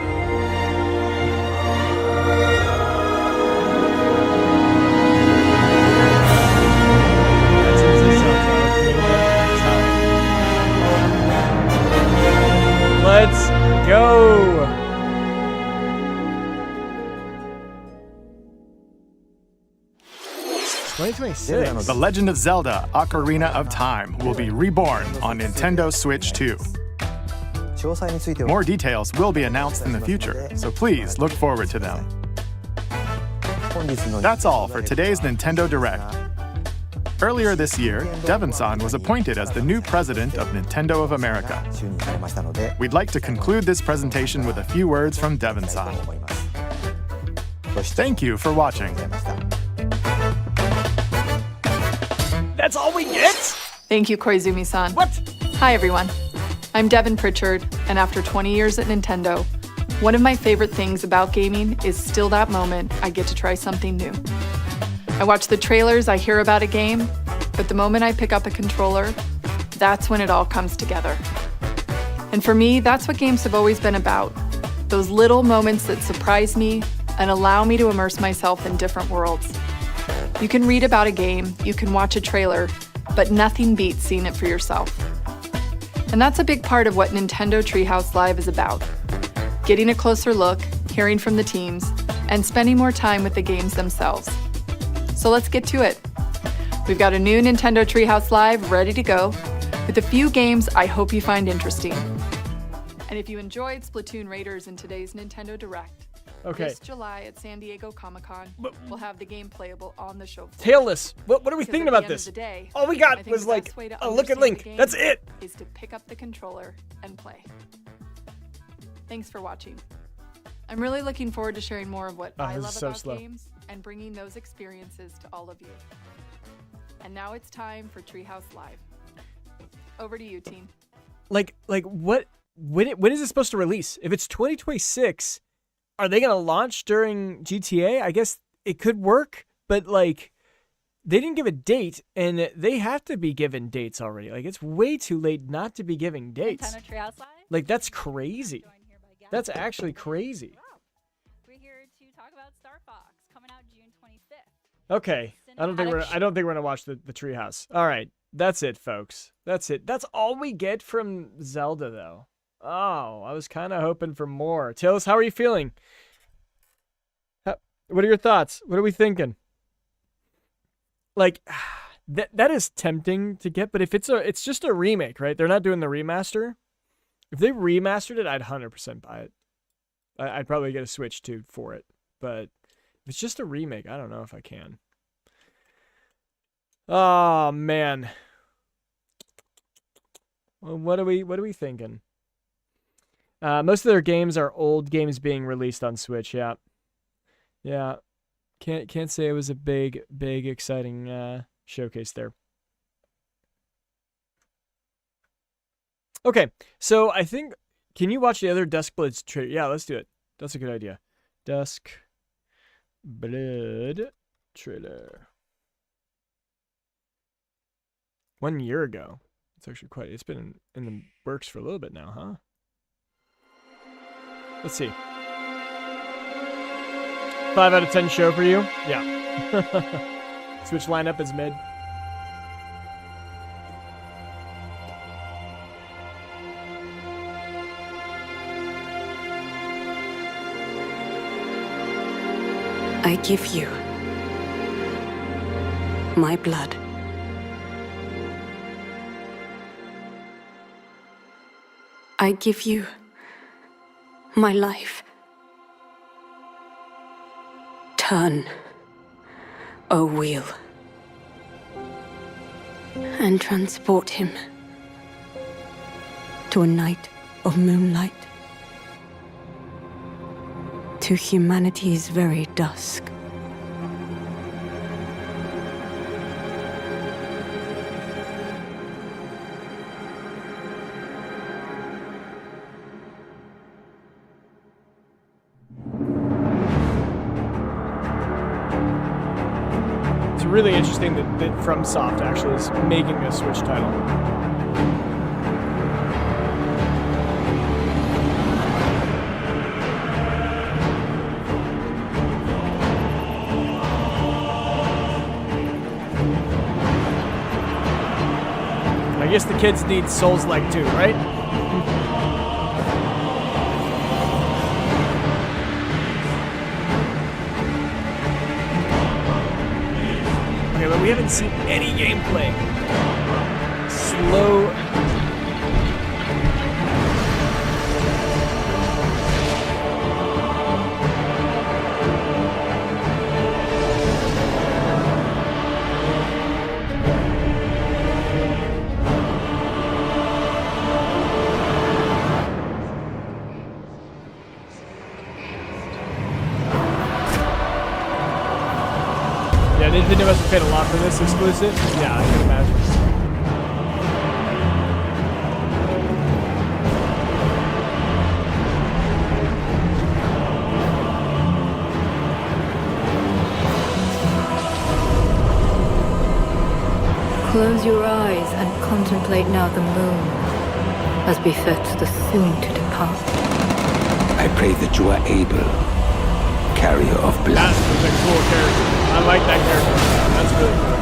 Let's go. The Legend of Zelda: Ocarina of Time will be reborn on Nintendo Switch 2. More details will be announced in the future, so please look forward to them. That's all for today's Nintendo Direct. Earlier this year, Devon-san was appointed as the new president of Nintendo of America. We'd like to conclude this presentation with a few words from Devon-san. Thank you for watching. That's all we get? Thank you, Koizumi-san. What? Hi, everyone. I'm Devon Pritchard, and after 20 years at Nintendo, one of my favorite things about gaming is still that moment I get to try something new. I watch the trailers, I hear about a game, but the moment I pick up a controller, that's when it all comes together. And for me, that's what games have always been about. Those little moments that surprise me and allow me to immerse myself in different worlds. You can read about a game, you can watch a trailer, but nothing beats seeing it for yourself. And that's a big part of what Nintendo Treehouse Live is about. Getting a closer look, hearing from the teams, and spending more time with the games themselves. So let's get to it. We've got a new Nintendo Treehouse Live ready to go, with a few games I hope you find interesting. And if you enjoyed Splatoon Raiders in today's Nintendo Direct, this July at San Diego Comic-Con, we'll have the game playable on the show floor. Tailless. What are we Because thinking at the about end of this? the day, All we I got think was the like best way to a look at understand Link. the game That's it. Is to pick up the controller and play. Thanks for watching. I'm really looking forward to sharing more of what I this love is so about slow. games and bringing those experiences to all of you. And now it's time for Treehouse Live. Over to you, team. Like what? When is it supposed to release? If it's 2026, are they gonna launch during GTA? I guess it could work, but like, they didn't give a date, and they have to be given dates already. Like, it's way too late not to be giving dates. Nintendo Treehouse Live? Like, that's crazy. That's actually crazy. We're here to talk about Star Fox, coming out June 25th. Okay, I don't think we're gonna watch the Treehouse. All right, that's it, folks. That's it. That's all we get from Zelda, though. Oh, I was kind of hoping for more. Tails, how are you feeling? What are your thoughts? What are we thinking? Like, that is tempting to get, but if it's just a remake, right? They're not doing the remaster. If they remastered it, I'd 100% buy it. I'd probably get a Switch too for it, but if it's just a remake, I don't know if I can. Oh man. Well, what are we thinking? Most of their games are old games being released on Switch. Yeah. Can't say it was a big exciting showcase there. Okay, so I think, can you watch the other Dusk Bloods trailer? Yeah, let's do it. That's a good idea. Dusk Blood trailer. 1 year ago. It's actually it's been in the works for a little bit now, huh? Let's see. 5 out of 10 show for you? Yeah. Switch lineup is mid. I give you my blood. I give you my life. Turn, O wheel, and transport him to a night of moonlight, to humanity's very dusk. It's really interesting that FromSoft actually is making a Switch title. I guess the kids need Souls-like too, right? Okay, but we haven't seen any gameplay. Slow. Yeah, Nintendo must have paid a lot for this exclusive. Yeah, I can imagine. Close your eyes and contemplate now the moon, as befits the soon-to-depart. I pray that you are able, carrier of blood. That's a cool character. I like that character. That's really cool.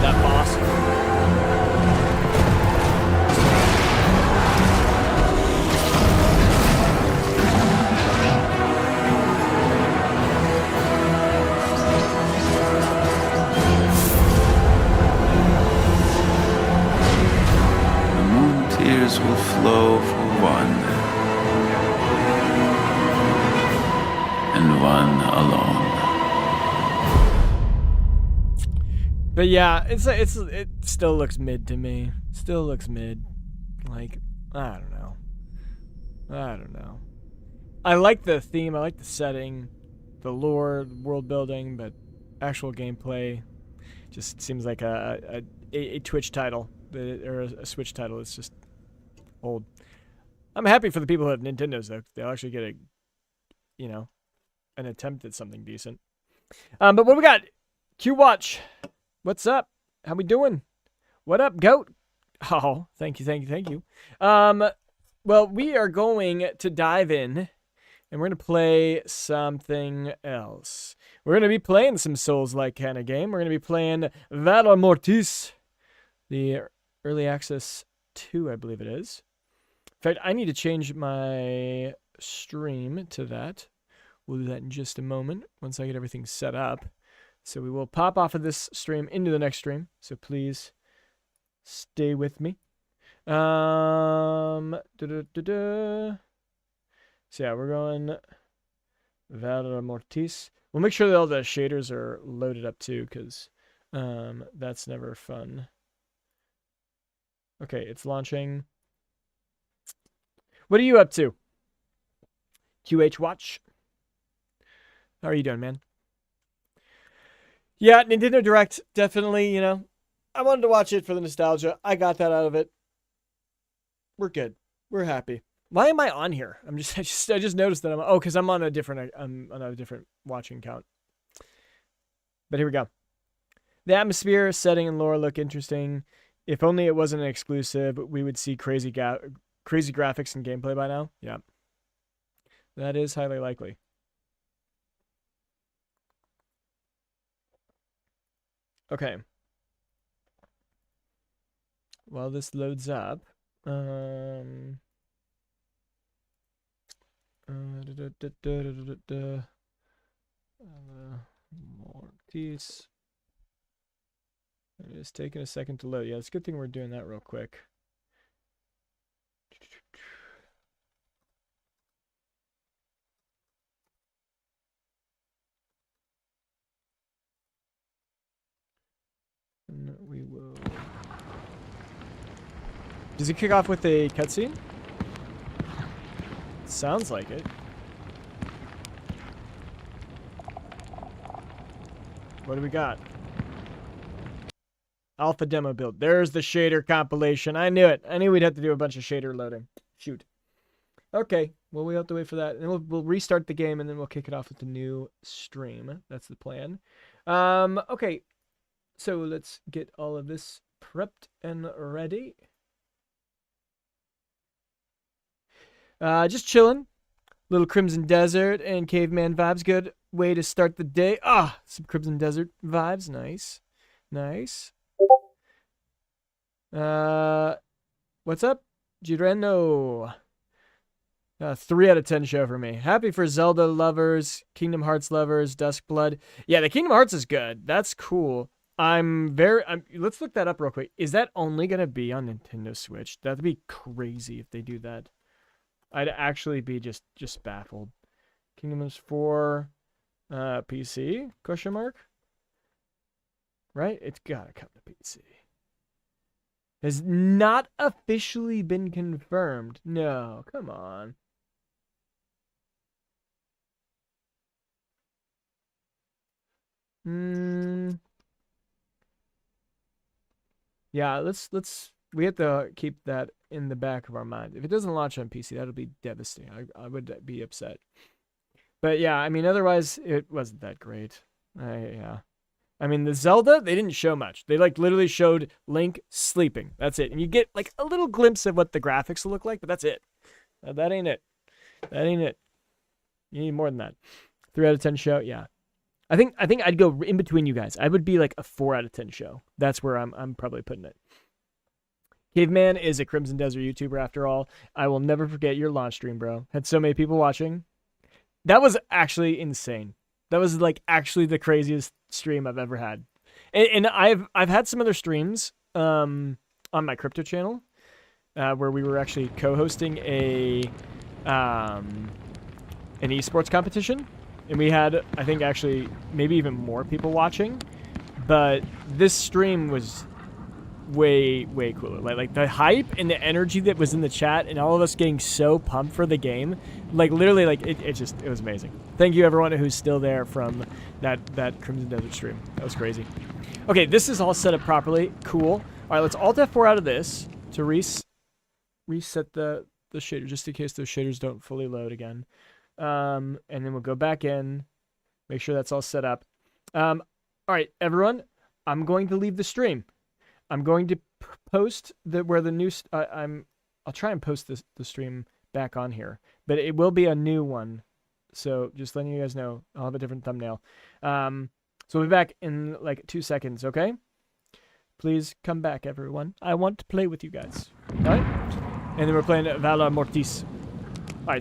That boss. The moon tears will flow for one, and one alone. But yeah, it still looks mid to me. Still looks mid. Like, I don't know. I like the theme, I like the setting, the lore, the world building, but actual gameplay just seems like a Twitch title, or a Switch title. It's just old. I'm happy for the people who have Nintendos though. They'll actually get an attempt at something decent. But what we got? Q-Watch. What's up? How we doing? What up, goat? Oh, thank you. Well, we are going to dive in, and we're going to play something else. We're going to be playing some Souls-like kind of game. We're going to be playing Valar Mortis, the Early Access 2, I believe it is. In fact, I need to change my stream to that. We'll do that in just a moment, once I get everything set up. So we will pop off of this stream into the next stream. So please stay with me. So yeah, we're going Valar Mortis. We'll make sure that all the shaders are loaded up too, because that's never fun. Okay, it's launching. What are you up to? QH Watch. How are you doing, man? Yeah, Nintendo Direct, definitely, I wanted to watch it for the nostalgia. I got that out of it. We're good. We're happy. Why am I on here? I just noticed that because I'm on a different watching account. But here we go. The atmosphere, setting, and lore look interesting. If only it wasn't an exclusive, we would see crazy graphics and gameplay by now. Yeah. That is highly likely. Okay. While this loads up, Mortis. It is taking a second to load. Yeah, it's a good thing we're doing that real quick. And we will. Does it kick off with a cutscene? Sounds like it. What do we got? Alpha demo build. There's the shader compilation. I knew it. I knew we'd have to do a bunch of shader loading. Shoot. Okay. Well, we have to wait for that. And we'll restart the game, and then we'll kick it off with the new stream. That's the plan. Okay. So let's get all of this prepped and ready. Just chilling. Little Crimson Desert and Caveman vibes. Good way to start the day. Ah, some Crimson Desert vibes. Nice. Nice. What's up? Gireno. 3 out of 10 show for me. Happy for Zelda lovers, Kingdom Hearts lovers, Duskblood. Yeah, the Kingdom Hearts is good. That's cool. Let's look that up real quick. Is that only going to be on Nintendo Switch? That'd be crazy if they do that. I'd actually be just baffled. Kingdom Hearts 4 PC? Question mark? Right? It's gotta come to PC. Has not officially been confirmed. No, come on. Yeah, we have to keep that in the back of our mind. If it doesn't launch on PC, that'll be devastating. I would be upset. But yeah, I mean, otherwise, it wasn't that great. Yeah. I mean, the Zelda, they didn't show much. They, like, literally showed Link sleeping. That's it. And you get, like, a little glimpse of what the graphics will look like, but that's it. That ain't it. That ain't it. You need more than that. 3 out of 10 show, yeah. I think I'd go in between you guys. I would be, like, a 4 out of 10 show. That's where I'm probably putting it. Caveman is a Crimson Desert YouTuber, after all. I will never forget your launch stream, bro. Had so many people watching. That was actually insane. That was, like, actually the craziest stream I've ever had. And I've had some other streams on my crypto channel where we were actually co-hosting an esports competition. And we had, I think, actually maybe even more people watching. But this stream was way cooler. Like the hype and the energy that was in the chat and all of us getting so pumped for the game, like literally, like it was amazing. Thank you everyone who's still there from that Crimson Desert stream. That was crazy. Okay, this is all set up properly. Cool. All right, let's Alt F4 out of this to reset the shader just in case those shaders don't fully load again. And then we'll go back in, make sure that's all set up. All right, everyone, I'm going to leave the stream. I'm going to post where the new I'll try and post the stream back on here, but it will be a new one. So just letting you guys know, I'll have a different thumbnail. So we'll be back in like 2 seconds, okay? Please come back, everyone. I want to play with you guys. All right? And then we're playing Vala Mortis.